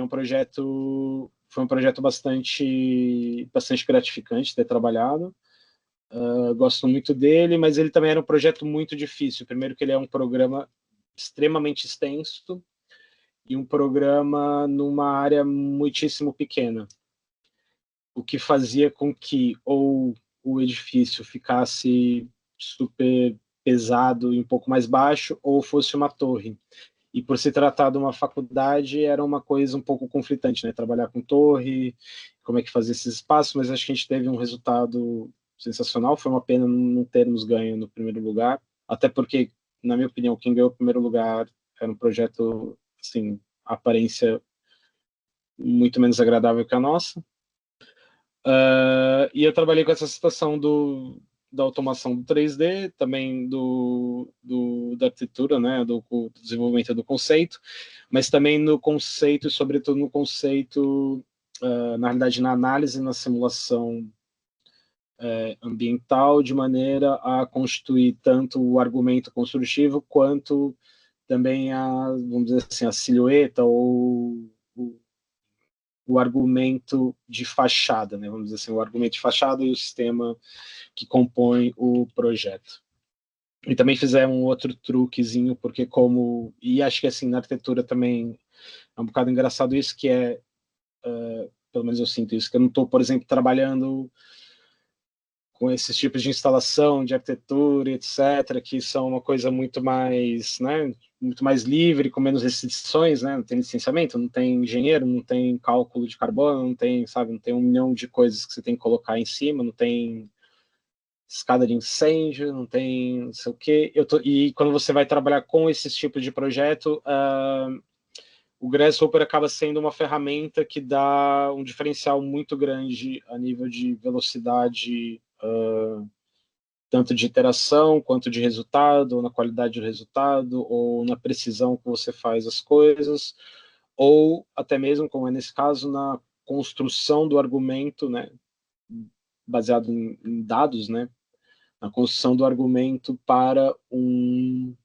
foi um projeto bastante gratificante ter trabalhado. Gosto muito dele, mas ele também era um projeto muito difícil. Primeiro que ele é um programa extremamente extenso e um programa numa área muitíssimo pequena, o que fazia com que ou o edifício ficasse super pesado e um pouco mais baixo, ou fosse uma torre. E por se tratar de uma faculdade, era uma coisa um pouco conflitante, né? Trabalhar com torre, como é que fazer esses espaços, mas acho que a gente teve um resultado sensacional. Foi uma pena não termos ganho no primeiro lugar, até porque, na minha opinião, quem ganhou o primeiro lugar era um projeto, assim, aparência muito menos agradável que a nossa. E eu trabalhei com essa situação da automação do 3D, também da arquitetura, né, do desenvolvimento do conceito, mas também no conceito, e sobretudo no conceito, na realidade, na análise e na simulação ambiental, de maneira a constituir tanto o argumento construtivo quanto também vamos dizer assim, a silhueta ou o argumento de fachada, né? Vamos dizer assim, o argumento de fachada e o sistema que compõe o projeto. E também fizemos um outro truquezinho, porque e acho que assim, na arquitetura também é um bocado engraçado isso, que pelo menos eu sinto isso, que eu não estou, por exemplo, trabalhando com esses tipos de instalação, de arquitetura, etc., que são uma coisa muito mais, né, muito mais livre, com menos restrições, né? Não tem licenciamento, não tem engenheiro, não tem cálculo de carbono, não tem, sabe, não tem 1 milhão de coisas que você tem que colocar em cima, não tem escada de incêndio, não tem não sei o quê. E quando você vai trabalhar com esses tipos de projeto, o Grasshopper acaba sendo uma ferramenta que dá um diferencial muito grande a nível de velocidade, tanto de iteração quanto de resultado, ou na qualidade do resultado, ou na precisão que você faz as coisas, ou até mesmo, como é nesse caso, na construção do argumento, né, baseado em dados, né, na construção do argumento para um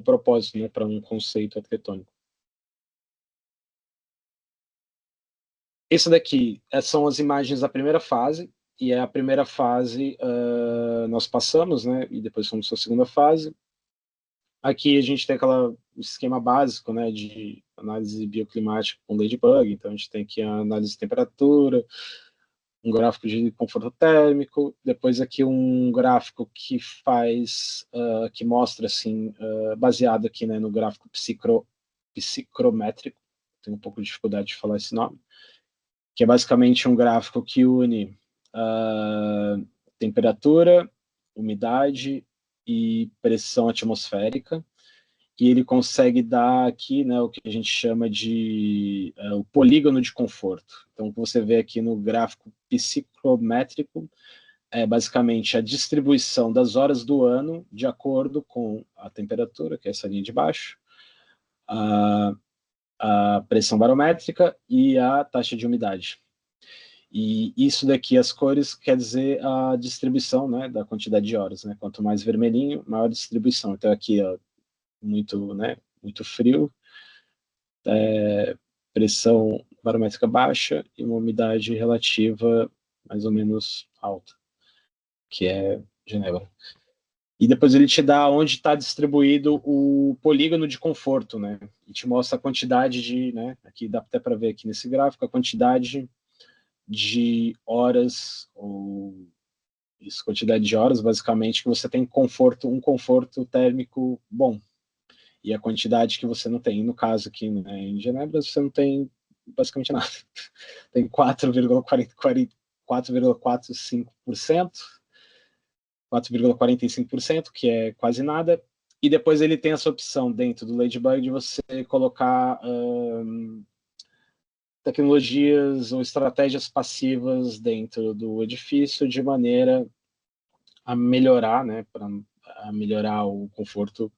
propósito, né, para um conceito arquitetônico. Isso daqui são as imagens da primeira fase, e a primeira fase nós passamos, né, e depois fomos para a segunda fase. Aqui a gente tem aquele esquema básico, né, de análise bioclimática com Ladybug, então a gente tem aqui a análise de temperatura, um gráfico de conforto térmico, depois aqui um gráfico que que mostra, assim, baseado aqui, né, no gráfico psicrométrico, tenho um pouco de dificuldade de falar esse nome, que é basicamente um gráfico que une temperatura, umidade e pressão atmosférica, e ele consegue dar aqui, né, o que a gente chama de o polígono de conforto. Então, o que você vê aqui no gráfico psicométrico é basicamente a distribuição das horas do ano de acordo com a temperatura, que é essa linha de baixo, a pressão barométrica e a taxa de umidade. E isso daqui, as cores, quer dizer a distribuição, né, da quantidade de horas, né? Quanto mais vermelhinho, maior distribuição. Então aqui, ó, muito frio, pressão barométrica baixa e uma umidade relativa mais ou menos alta, que é Genebra. E depois ele te dá onde está distribuído o polígono de conforto, né? E te mostra a quantidade de, né? Aqui dá até para ver aqui nesse gráfico a quantidade de horas, ou isso, quantidade de horas, basicamente, que você tem um conforto térmico bom. E a quantidade que você não tem. No caso aqui, né, em Genebra, você não tem basicamente nada. Tem 4,45%, que é quase nada. E depois ele tem essa opção dentro do Ladybug de você colocar tecnologias ou estratégias passivas dentro do edifício de maneira a melhorar, né, para melhorar o conforto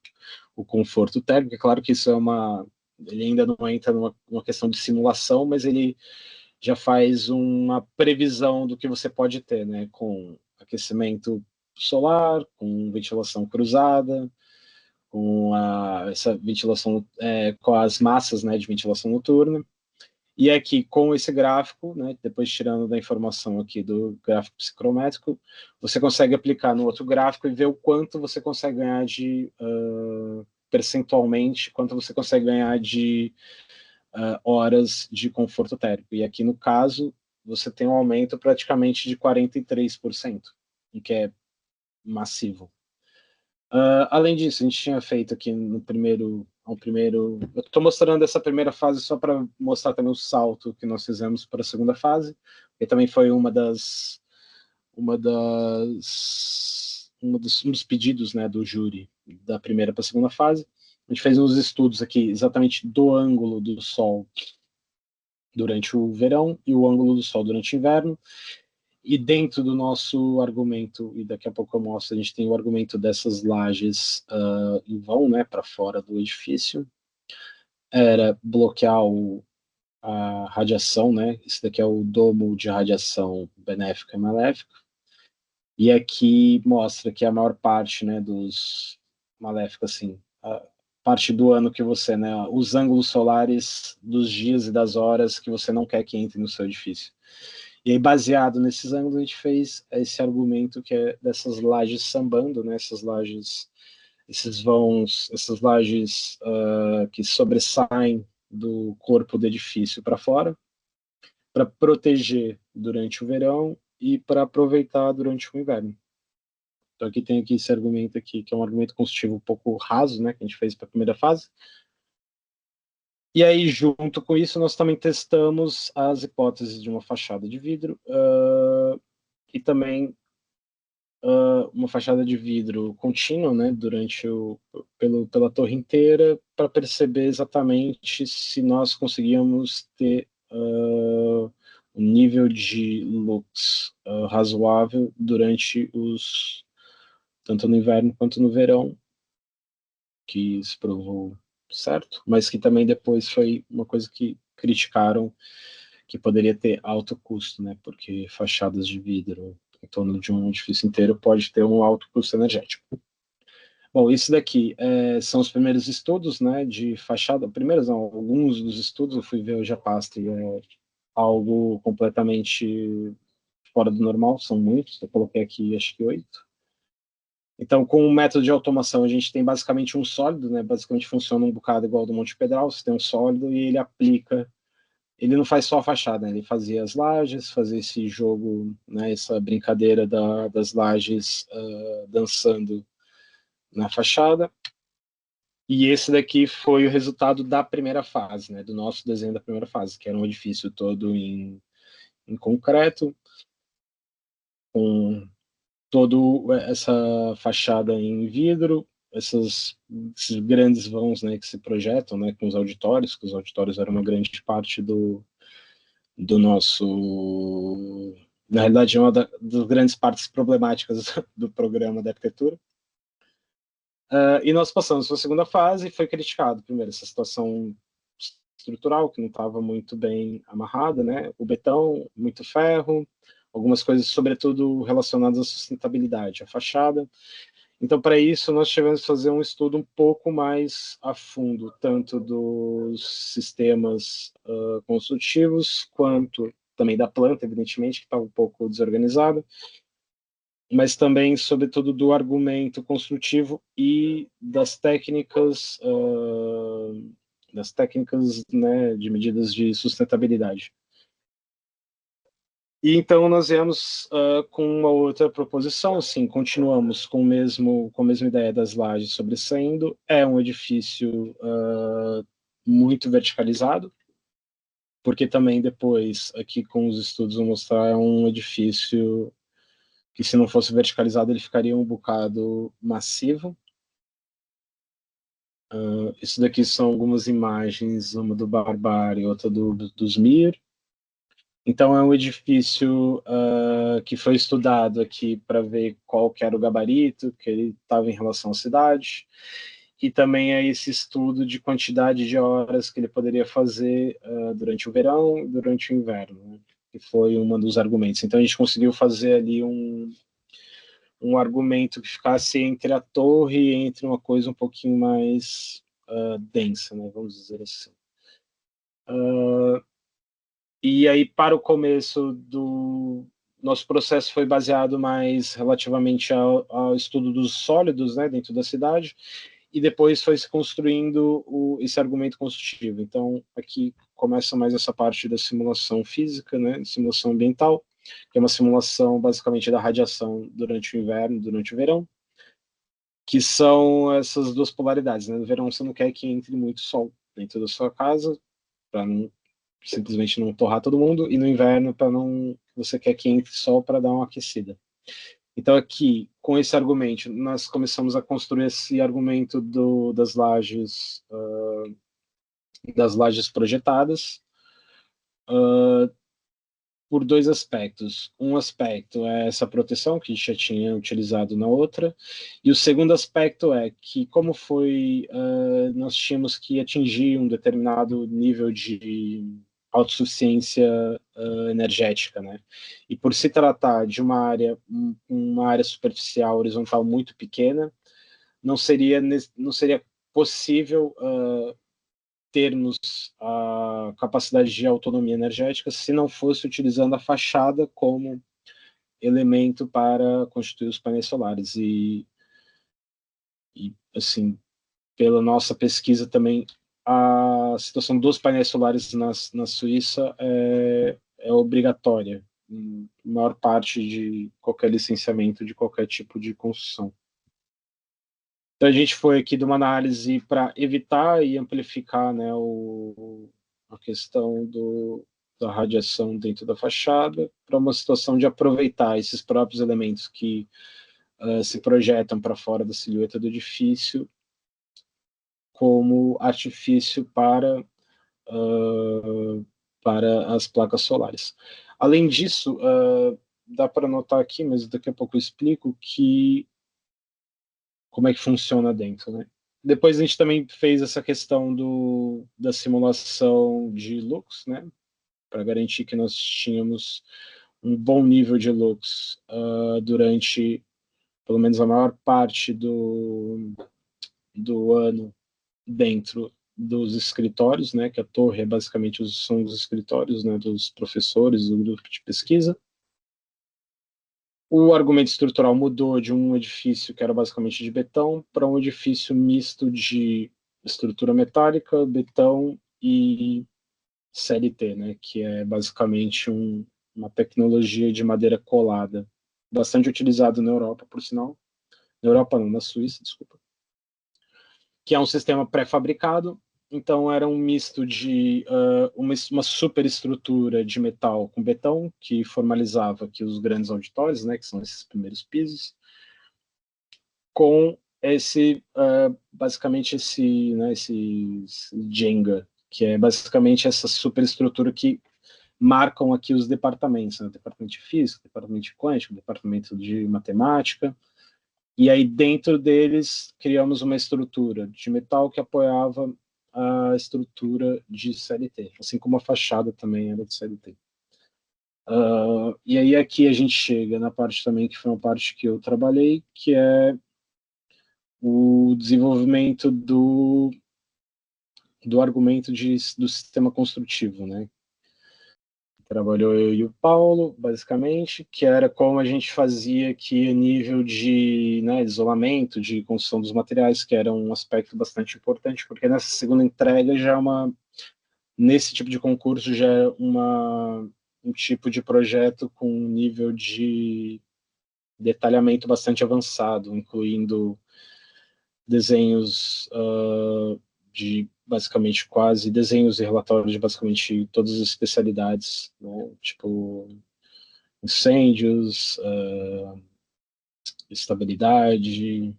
térmico. É claro que isso ele ainda não entra numa questão de simulação, mas ele já faz uma previsão do que você pode ter, né, com aquecimento solar, com ventilação cruzada, com essa ventilação, com as massas, né, de ventilação noturna. E aqui, com esse gráfico, né, depois tirando da informação aqui do gráfico psicrométrico, você consegue aplicar no outro gráfico e ver o quanto você consegue ganhar de percentualmente quanto você consegue ganhar de horas de conforto térmico. E aqui, no caso, você tem um aumento praticamente de 43%, o que é massivo. Além disso, a gente tinha feito aqui no primeiro... Eu estou mostrando essa primeira fase só para mostrar também o salto que nós fizemos para a segunda fase, e também foi um dos pedidos, né, do júri da primeira para a segunda fase. A gente fez uns estudos aqui exatamente do ângulo do Sol durante o verão e o ângulo do Sol durante o inverno. E dentro do nosso argumento, e daqui a pouco eu mostro, a gente tem o argumento dessas lajes em vão, né, para fora do edifício. Era bloquear a radiação, né? Esse daqui é o domo de radiação benéfica e maléfica. E aqui mostra que a maior parte, né, dos maléficos, assim, a parte do ano que você, né, os ângulos solares dos dias e das horas que você não quer que entre no seu edifício. E aí, baseado nesses ângulos, a gente fez esse argumento que é dessas lajes sambando, né, essas lajes, esses vãos, essas lajes que sobressaem do corpo do edifício para fora, para proteger durante o verão e para aproveitar durante o inverno. Então aqui tem esse argumento aqui, que é um argumento construtivo um pouco raso, né, que a gente fez para a primeira fase. E aí, junto com isso, nós também testamos as hipóteses de uma fachada de vidro e também uma fachada de vidro contínua, né, pela torre inteira, para perceber exatamente se nós conseguíamos ter um nível de lux razoável durante tanto no inverno quanto no verão, que se provou certo, mas que também depois foi uma coisa que criticaram, que poderia ter alto custo, né? Porque fachadas de vidro em torno de um edifício inteiro pode ter um alto custo energético. Bom, isso daqui são os primeiros estudos, né, de fachada. Primeiros não, alguns dos estudos eu fui ver hoje a pasta e é algo completamente fora do normal, são muitos, eu coloquei aqui acho que 8. Então, com o método de automação, a gente tem basicamente um sólido, né? Basicamente funciona um bocado igual ao do Monte Pedral, você tem um sólido e ele aplica, ele não faz só a fachada, né? Ele fazia as lajes, fazia esse jogo, né? Essa brincadeira das lajes dançando na fachada. E esse daqui foi o resultado da primeira fase, né? Do nosso desenho da primeira fase, que era um edifício todo em concreto, com toda essa fachada em vidro, esses grandes vãos, né, que se projetam, né, com os auditórios, que os auditórios eram uma grande parte do nosso... Na realidade, é uma das grandes partes problemáticas do programa da arquitetura. E nós passamos para a segunda fase e foi criticado, primeiro, essa situação estrutural, que não estava muito bem amarrada, né, o betão, muito ferro, algumas coisas, sobretudo, relacionadas à sustentabilidade, à fachada. Então, para isso, nós tivemos que fazer um estudo um pouco mais a fundo, tanto dos sistemas construtivos, quanto também da planta, evidentemente, que estava um pouco desorganizada, mas também, sobretudo, do argumento construtivo e das técnicas, né, de medidas de sustentabilidade. E então nós viemos com uma outra proposição, assim, continuamos com a mesma ideia das lajes sobressaindo, é um edifício muito verticalizado, porque também depois, aqui com os estudos vou mostrar, é um edifício que se não fosse verticalizado ele ficaria um bocado massivo. Isso daqui são algumas imagens, uma do Barbário e outra dos Mir. Então é um edifício que foi estudado aqui para ver qual que era o gabarito que ele estava em relação à cidade, e também é esse estudo de quantidade de horas que ele poderia fazer durante o verão e durante o inverno, né? Que foi um dos argumentos. Então a gente conseguiu fazer ali um argumento que ficasse entre a torre e entre uma coisa um pouquinho mais densa, né? Vamos dizer assim. E aí, para o começo do nosso processo, foi baseado mais relativamente ao estudo dos sólidos, né, dentro da cidade, e depois foi se construindo esse argumento construtivo. Então, aqui começa mais essa parte da simulação física, né, simulação ambiental, que é uma simulação basicamente da radiação durante o inverno, durante o verão, que são essas duas polaridades, né? No verão você não quer que entre muito sol dentro da sua casa, para não simplesmente não torrar todo mundo, e no inverno para não, você quer que entre sol para dar uma aquecida. Então aqui, com esse argumento, nós começamos a construir esse argumento das lajes projetadas, por dois aspectos. Um aspecto é essa proteção que a gente já tinha utilizado na outra, e o segundo aspecto é que, como foi, nós tínhamos que atingir um determinado nível de autossuficiência energética, né? E por se tratar de uma área superficial horizontal muito pequena, não seria possível termos a capacidade de autonomia energética se não fosse utilizando a fachada como elemento para constituir os painéis solares. E assim, pela nossa pesquisa também, a situação dos painéis solares na Suíça é obrigatória em maior parte de qualquer licenciamento de qualquer tipo de construção. Então a gente foi aqui de uma análise para evitar e amplificar, né, a questão da radiação dentro da fachada, para uma situação de aproveitar esses próprios elementos que se projetam para fora da silhueta do edifício como artifício para as placas solares. Além disso, dá para notar aqui, mas daqui a pouco eu explico, como é que funciona dentro, né? Depois a gente também fez essa questão da simulação de lux, né? Para garantir que nós tínhamos um bom nível de lux durante pelo menos a maior parte do ano dentro dos escritórios, né? Que a torre é basicamente são os escritórios, né? Dos professores, do grupo de pesquisa. O argumento estrutural mudou de um edifício que era basicamente de betão para um edifício misto de estrutura metálica, betão e CLT, né, que é basicamente uma tecnologia de madeira colada, bastante utilizado na Europa, por sinal. Na Europa não, na Suíça, desculpa. Que é um sistema pré-fabricado. Então era um misto de uma superestrutura de metal com betão, que formalizava aqui os grandes auditórios, né, que são esses primeiros pisos, com basicamente esse Jenga, que é basicamente essa superestrutura que marcam aqui os departamentos, né, departamento de física, departamento de quântica, departamento de matemática. E aí, dentro deles, criamos uma estrutura de metal que apoiava a estrutura de CLT, assim como a fachada também era de CLT. E aí, aqui a gente chega na parte também que foi uma parte que eu trabalhei, que é o desenvolvimento do argumento do sistema construtivo, né? Trabalhou eu e o Paulo, basicamente, que era como a gente fazia aqui a nível de, né, isolamento, de construção dos materiais, que era um aspecto bastante importante, porque nessa segunda entrega já nesse tipo de concurso já é um tipo de projeto com um nível de detalhamento bastante avançado, incluindo desenhos de basicamente quase desenhos e relatórios de basicamente todas as especialidades, né? Tipo incêndios, estabilidade,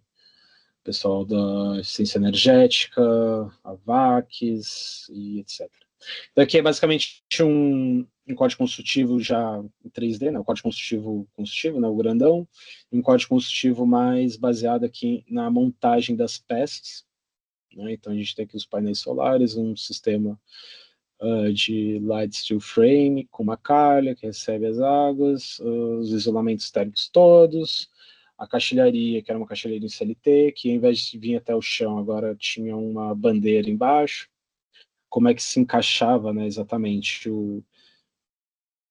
pessoal da ciência energética, a VACs e etc. Então aqui é basicamente um código construtivo já em 3D, né? O código construtivo, né? O grandão, e um código construtivo mais baseado aqui na montagem das peças, né? Então a gente tem aqui os painéis solares, um sistema de light steel frame com uma calha que recebe as águas, os isolamentos térmicos todos, a caixilharia, que era uma caixilharia em CLT, que ao invés de vir até o chão, agora tinha uma bandeira embaixo. Como é que se encaixava, né, exatamente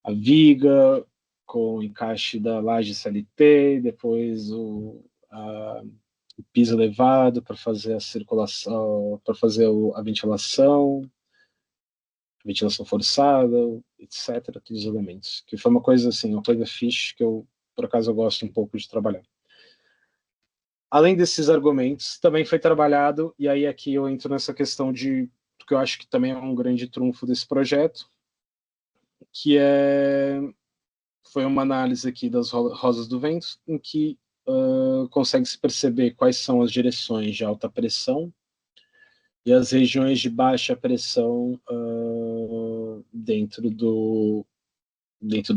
a viga com o encaixe da laje CLT, depois o piso elevado para fazer a circulação, para fazer a ventilação forçada, etc., todos os elementos. Que foi uma coisa assim, uma coisa fixe que eu, por acaso, eu gosto um pouco de trabalhar. Além desses argumentos, também foi trabalhado, e aí aqui eu entro nessa questão de que eu acho que também é um grande trunfo desse projeto, que foi uma análise aqui das rosas do vento, em que consegue-se perceber quais são as direções de alta pressão e as regiões de baixa pressão dentro do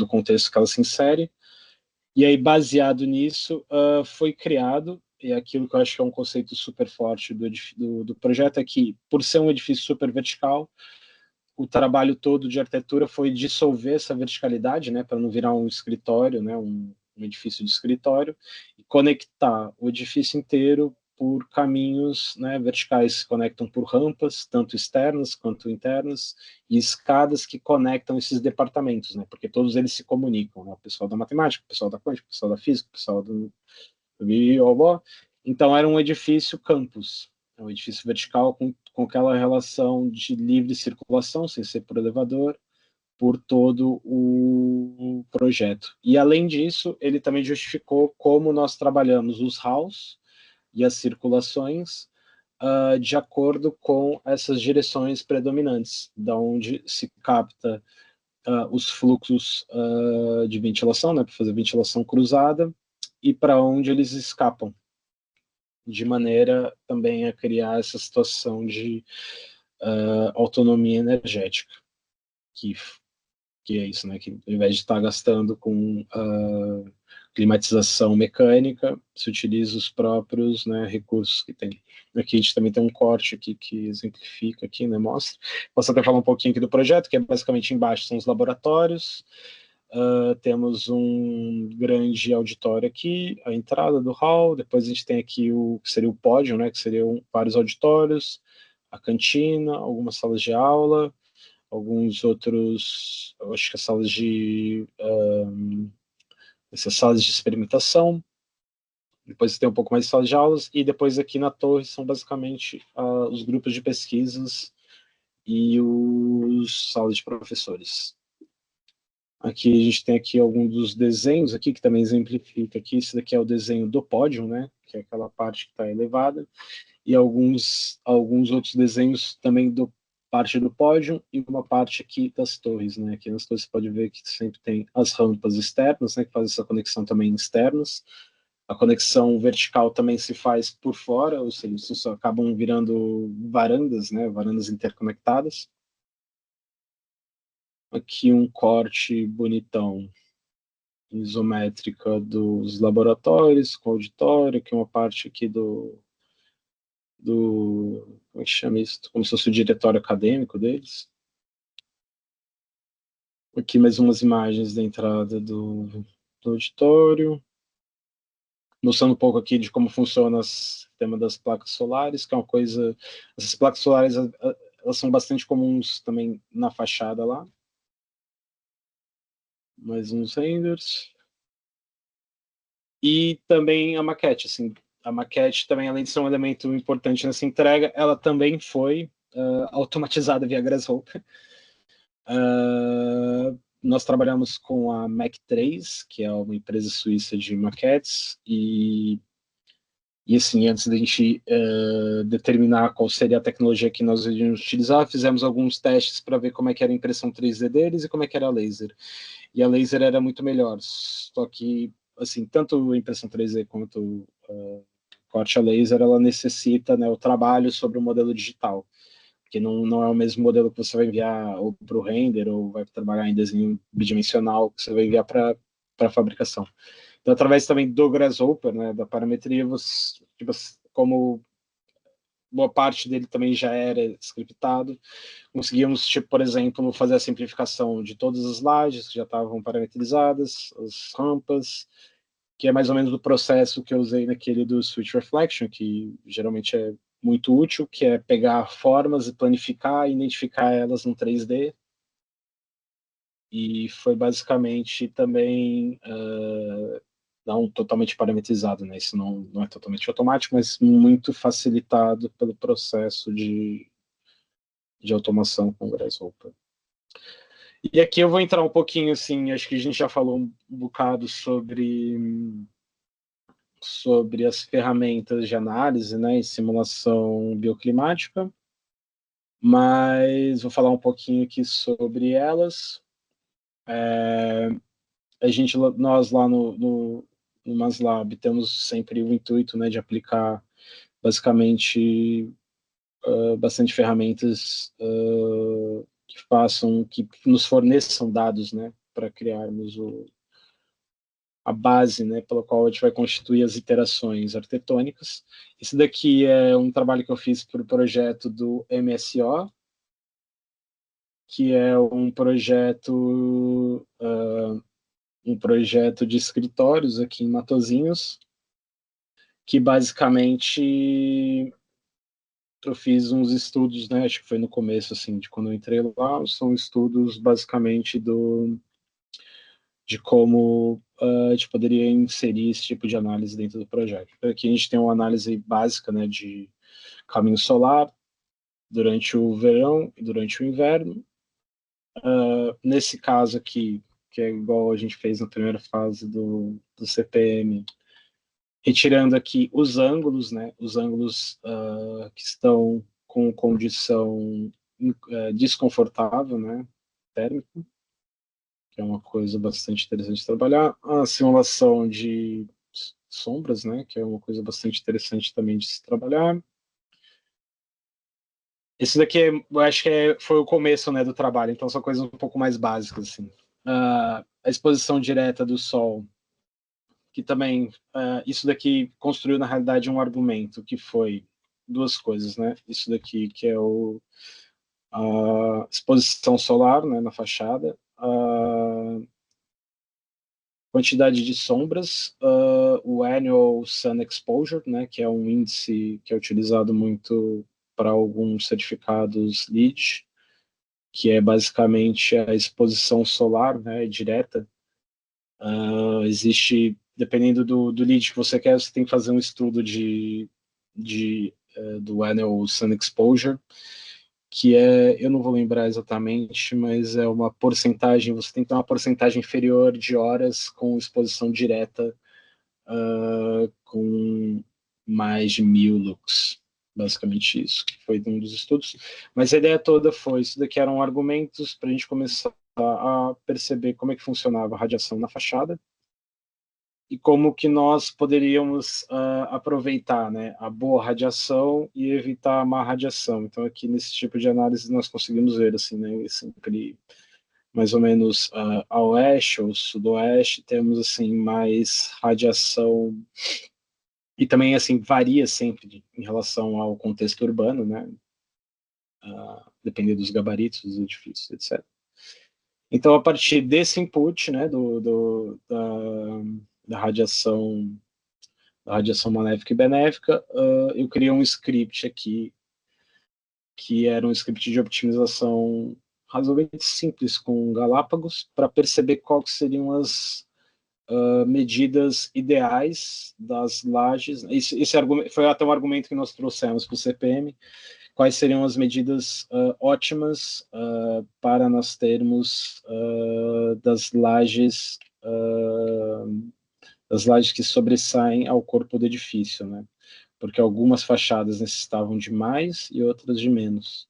contexto que ela se insere. E aí, baseado nisso, foi criado, e aquilo que eu acho que é um conceito super forte do projeto é que, por ser um edifício super vertical, o trabalho todo de arquitetura foi dissolver essa verticalidade, né, para não virar um escritório, né, um edifício de escritório, e conectar o edifício inteiro por caminhos, né, verticais, que conectam por rampas, tanto externas quanto internas, e escadas que conectam esses departamentos, né, porque todos eles se comunicam, né, o pessoal da matemática, o pessoal da quântica, o pessoal da física, o pessoal do biobó. Então era um edifício campus, um edifício vertical com aquela relação de livre circulação, sem ser por elevador, por todo o projeto. E além disso, ele também justificou como nós trabalhamos os halls e as circulações de acordo com essas direções predominantes, da onde se capta os fluxos de ventilação, né, para fazer ventilação cruzada, e para onde eles escapam, de maneira também a criar essa situação de autonomia energética, que é isso, né? Que ao invés de estar gastando com climatização mecânica, se utiliza os próprios, né, recursos que tem. Aqui a gente também tem um corte aqui que exemplifica aqui, né, mostra. Posso até falar um pouquinho aqui do projeto, que é basicamente embaixo são os laboratórios, temos um grande auditório aqui, a entrada do hall, depois a gente tem aqui o que seria o pódio, né, que seriam vários auditórios, a cantina, algumas salas de aula, alguns outros, eu acho que as salas essas salas de experimentação, depois tem um pouco mais de salas de aulas, e depois aqui na torre são basicamente os grupos de pesquisas e os salas de professores. Aqui a gente tem aqui alguns dos desenhos aqui, que também exemplifica aqui, esse daqui é o desenho do pódio, né, que é aquela parte que está elevada, e alguns outros desenhos também do parte do pódio e uma parte aqui das torres, né, aqui nas torres você pode ver que sempre tem as rampas externas, né, que fazem essa conexão também externas, a conexão vertical também se faz por fora, ou seja, isso acabam virando varandas, né, varandas interconectadas. Aqui um corte bonitão, isométrica dos laboratórios, com auditório, aqui uma parte aqui como é que chama isso? Como se fosse o diretório acadêmico deles. Aqui mais umas imagens da entrada do auditório, mostrando um pouco aqui de como funciona o sistema das placas solares, que é uma coisa... Essas placas solares, elas são bastante comuns também na fachada lá. Mais uns renders. E também a maquete, assim, a maquete também, além de ser um elemento importante nessa entrega, ela também foi automatizada via Grasshopper. Nós trabalhamos com a Mac3, que é uma empresa suíça de maquetes, e assim, antes da gente determinar qual seria a tecnologia que nós iríamos utilizar, fizemos alguns testes para ver como é que era a impressão 3D deles e como é que era a laser. E a laser era muito melhor, só que, assim, tanto a impressão 3D quanto corte a laser, ela necessita, né, o trabalho sobre o modelo digital, porque não é o mesmo modelo que você vai enviar ou para o render ou vai trabalhar em desenho bidimensional que você vai enviar para a fabricação. Então, através também do Grasshopper, né, da parametria, você, tipo, como boa parte dele também já era scriptado, conseguíamos, tipo, por exemplo, fazer a simplificação de todas as lajes que já estavam parametrizadas, as rampas, que é mais ou menos o processo que eu usei naquele do Switch Reflection, que geralmente é muito útil, que é pegar formas e planificar e identificar elas no 3D. E foi basicamente também não totalmente parametrizado, né? Isso não é totalmente automático, mas muito facilitado pelo processo de automação com Grasshopper. E aqui eu vou entrar um pouquinho, assim, acho que a gente já falou um bocado sobre as ferramentas de análise, né, e simulação bioclimática, mas vou falar um pouquinho aqui sobre elas. Nós lá no MASLab temos sempre o intuito, né, de aplicar basicamente bastante ferramentas que nos forneçam dados, né, para criarmos a base, né, pela qual a gente vai constituir as iterações arquitetônicas. Esse daqui é um trabalho que eu fiz para o projeto do MSO, que é um projeto de escritórios aqui em Matosinhos, que basicamente eu fiz uns estudos, né, acho que foi no começo, assim, de quando eu entrei lá, são estudos basicamente de como a gente poderia inserir esse tipo de análise dentro do projeto. Aqui a gente tem uma análise básica, né, de caminho solar durante o verão e durante o inverno. Nesse caso aqui, que é igual a gente fez na primeira fase do CPM, retirando aqui os ângulos, né, os ângulos que estão com condição desconfortável, né, térmica, que é uma coisa bastante interessante de trabalhar. A simulação de sombras, né, que é uma coisa bastante interessante também de se trabalhar. Esse daqui, eu acho que foi o começo, né, do trabalho, então são coisas um pouco mais básicas, assim. A exposição direta do Sol, que também, isso daqui construiu, na realidade, um argumento, que foi duas coisas, né? Isso daqui, que é a exposição solar, né, na fachada, a quantidade de sombras, o Annual Sun Exposure, né, que é um índice que é utilizado muito para alguns certificados LEED, que é basicamente a exposição solar, né, direta. Existe, dependendo do LEED que você quer, você tem que fazer um estudo do Annual Sun Exposure, que é, eu não vou lembrar exatamente, mas é uma porcentagem, você tem que ter uma porcentagem inferior de horas com exposição direta com mais de 1000 lux, basicamente isso, que foi um dos estudos. Mas a ideia toda foi, isso daqui eram argumentos para a gente começar a perceber como é que funcionava a radiação na fachada, e como que nós poderíamos aproveitar, né, a boa radiação e evitar a má radiação. Então, aqui nesse tipo de análise nós conseguimos ver, assim, né, sempre mais ou menos a oeste ou sudoeste, temos, assim, mais radiação, e também, assim, varia sempre em relação ao contexto urbano, né, dependendo dos gabaritos dos edifícios, etc. Então, a partir desse input, né, da radiação maléfica e benéfica, eu criei um script aqui, que era um script de optimização razoavelmente simples com Galápagos, para perceber quais seriam as medidas ideais das lajes. Esse argumento, foi até um argumento que nós trouxemos para o CPM, quais seriam as medidas ótimas para nós termos das lajes que sobressaem ao corpo do edifício, né? Porque algumas fachadas necessitavam de mais e outras de menos.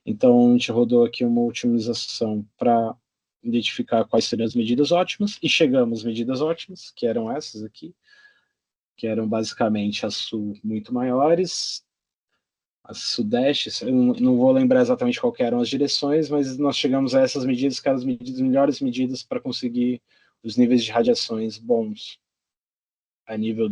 Então, a gente rodou aqui uma otimização para identificar quais seriam as medidas ótimas, e chegamos às medidas ótimas, que eram essas aqui, que eram basicamente as sul muito maiores, as sudestes, eu não vou lembrar exatamente qual eram as direções, mas nós chegamos a essas medidas, que eram as melhores medidas para conseguir os níveis de radiações bons a nível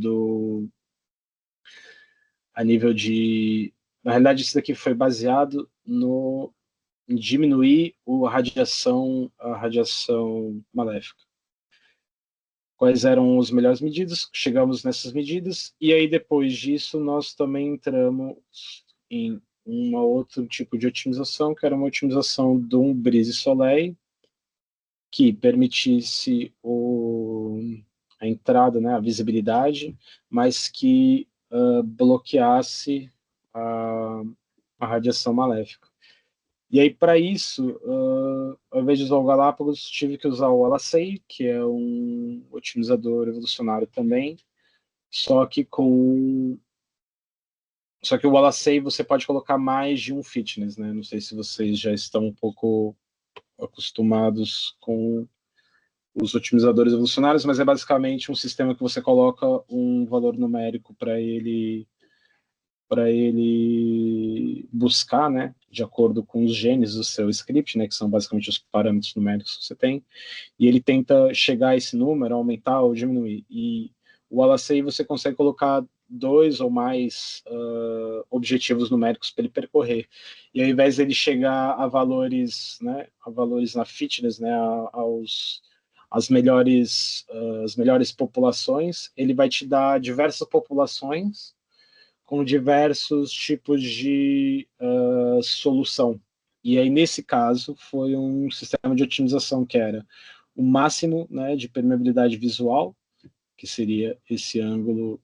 na realidade, isso daqui foi baseado em diminuir a radiação maléfica. Quais eram as melhores medidas? Chegamos nessas medidas, e aí depois disso nós também entramos em outro tipo de otimização, que era uma otimização de um brise soleil, que permitisse a entrada, né, a visibilidade, mas que bloqueasse a radiação maléfica. E aí, para isso, ao invés de usar o Galápagos, tive que usar o Alacei, que é um otimizador evolucionário também, só que o Alacei você pode colocar mais de um fitness, né? Não sei se vocês já estão um pouco acostumados com os otimizadores evolucionários, mas é basicamente um sistema que você coloca um valor numérico para ele buscar, né, de acordo com os genes do seu script, né, que são basicamente os parâmetros numéricos que você tem, e ele tenta chegar a esse número, aumentar ou diminuir. E o Alacei você consegue colocar 2 ou mais objetivos numéricos para ele percorrer. E ao invés dele chegar a valores, né, a valores na fitness, né, as melhores populações, ele vai te dar diversas populações com diversos tipos de solução. E aí, nesse caso, foi um sistema de otimização que era o máximo, né, de permeabilidade visual, que seria esse ângulo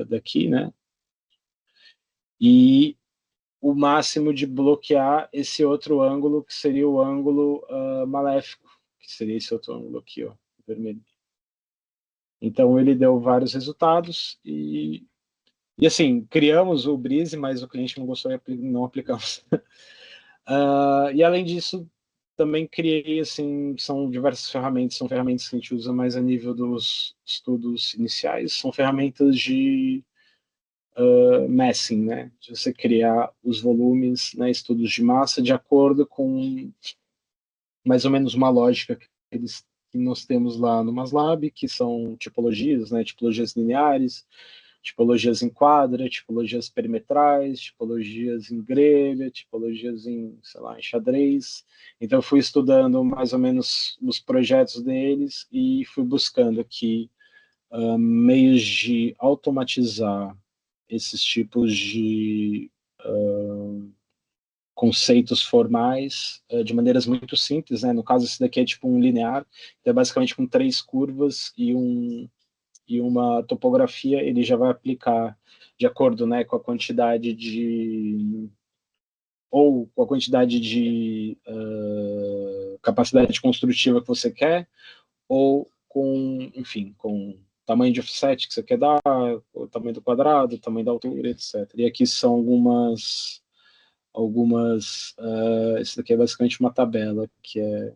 daqui, né, e o máximo de bloquear esse outro ângulo, que seria o ângulo maléfico, que seria esse outro ângulo aqui, ó, vermelho. Então, ele deu vários resultados e assim, criamos o Breeze, mas o cliente não gostou e não aplicamos. E além disso, também criei, assim, são diversas ferramentas, são ferramentas que a gente usa mais a nível dos estudos iniciais, são ferramentas de massing, né? De você criar os volumes, né, estudos de massa de acordo com mais ou menos uma lógica que nós temos lá no MASLab, que são tipologias, né? Tipologias lineares, tipologias em quadra, tipologias perimetrais, tipologias em grelha, tipologias em, sei lá, em xadrez. Então, eu fui estudando mais ou menos os projetos deles e fui buscando aqui meios de automatizar esses tipos de conceitos formais de maneiras muito simples, né? No caso, esse daqui é tipo um linear, então é basicamente com 3 curvas e uma topografia, ele já vai aplicar de acordo, né, com a quantidade de capacidade construtiva que você quer, ou com, enfim, com tamanho de offset que você quer dar, o tamanho do quadrado, o tamanho da altura, etc. E aqui são esse daqui é basicamente uma tabela que é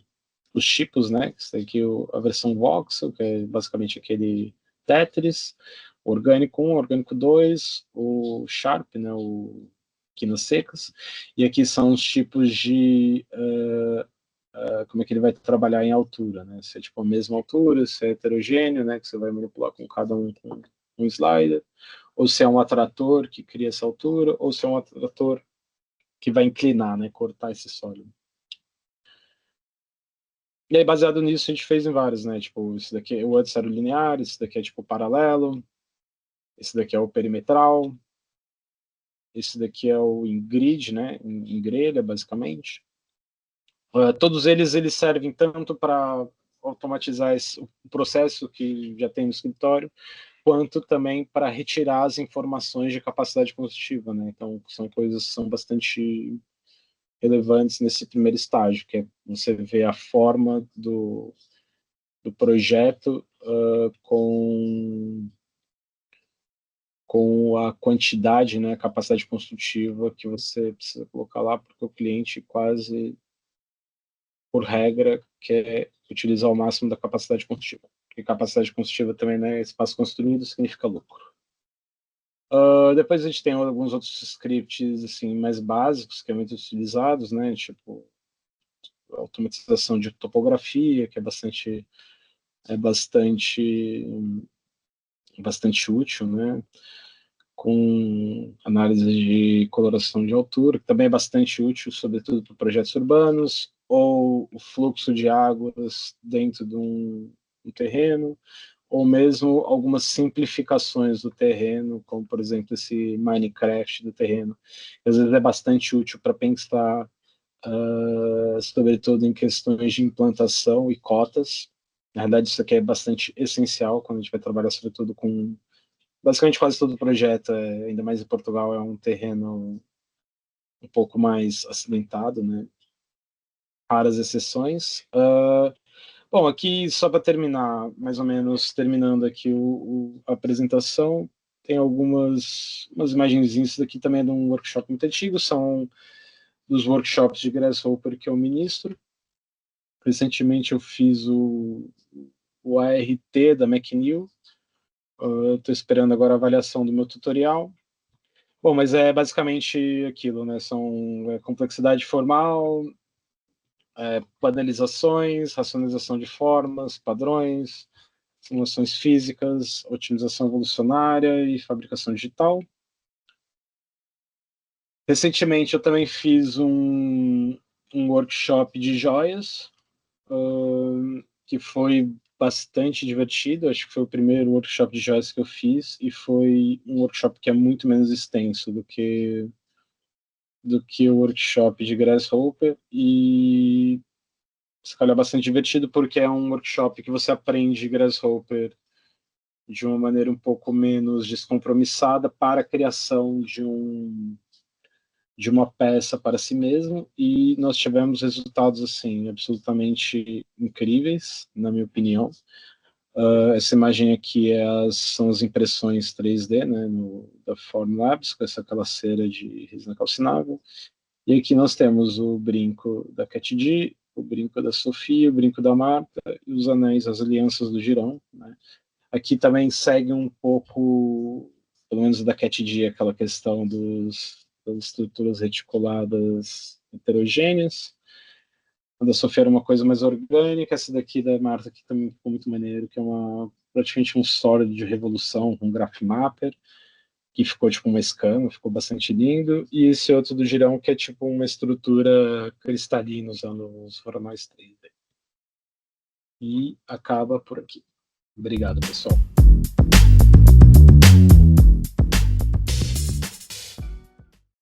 os tipos, né? Esse daqui é a versão voxel, que é basicamente aquele Tetris, orgânico 1, orgânico 2, o Sharp, né? O quinas secas, e aqui são os tipos de como é que ele vai trabalhar em altura, né? Se é tipo a mesma altura, se é heterogêneo, né? Que você vai manipular com cada um com um slider, ou se é um atrator que cria essa altura, ou se é um atrator que vai inclinar, né? Cortar esse sólido. E aí, baseado nisso, a gente fez em vários, né? Tipo, esse daqui, o antes era o linear, esse daqui é tipo paralelo, esse daqui é o perimetral, esse daqui é o em grid, né? Em grelha, basicamente. Todos eles servem tanto para automatizar o processo que já tem no escritório, quanto também para retirar as informações de capacidade construtiva, né? Então, são coisas que são bastante relevantes nesse primeiro estágio, que é você ver a forma do projeto com a quantidade, né, a capacidade construtiva que você precisa colocar lá, porque o cliente quase, por regra, quer utilizar o máximo da capacidade construtiva. Porque capacidade construtiva também, né, espaço construído significa lucro. Depois a gente tem alguns outros scripts assim, mais básicos, que é muito utilizados, né, tipo automatização de topografia, que é bastante útil, né? Com análise de coloração de altura, que também é bastante útil, sobretudo para projetos urbanos, ou o fluxo de águas dentro de um terreno, ou mesmo algumas simplificações do terreno, como, por exemplo, esse Minecraft do terreno. Às vezes é bastante útil para pensar, sobretudo em questões de implantação e cotas, Na verdade, isso aqui é bastante essencial quando a gente vai trabalhar, sobretudo, com... Basicamente, quase todo projeto, ainda mais em Portugal, é um terreno um pouco mais acidentado, né? Raras exceções. Bom, aqui, só para terminar, mais ou menos, terminando aqui a apresentação, tem umas imagenzinhas. Isso daqui também é de um workshop muito antigo, são dos workshops de Grasshopper que eu ministro. Recentemente eu fiz o ART da McNeil. Estou esperando agora a avaliação do meu tutorial. Bom, mas é basicamente aquilo, né? São complexidade formal, padronizações, racionalização de formas, padrões, simulações físicas, otimização evolucionária e fabricação digital. Recentemente eu também fiz um workshop de joias, que foi bastante divertido. Acho que foi o primeiro workshop de joias que eu fiz, e foi um workshop que é muito menos extenso do que o workshop de Grasshopper, e se calhar bastante divertido, porque é um workshop que você aprende Grasshopper de uma maneira um pouco menos descompromissada para a criação de uma peça para si mesmo, e nós tivemos resultados assim absolutamente incríveis, na minha opinião. Essa imagem aqui são as impressões 3D, né, da Formlabs, com aquela cera de resina calcinável. E aqui nós temos o brinco da Cat D, o brinco da Sofia, o brinco da Marta e os anéis, as alianças do Girão, né? Aqui também segue um pouco, pelo menos da Cat D, aquela questão das estruturas reticuladas heterogêneas. A da Sofia era uma coisa mais orgânica. Essa daqui da Marta aqui também ficou muito maneiro, que é praticamente um sólido de revolução, um graph mapper, que ficou tipo uma escama, ficou bastante lindo. E esse outro do Girão, que é tipo uma estrutura cristalina usando os formais 3D. E acaba por aqui. Obrigado, pessoal.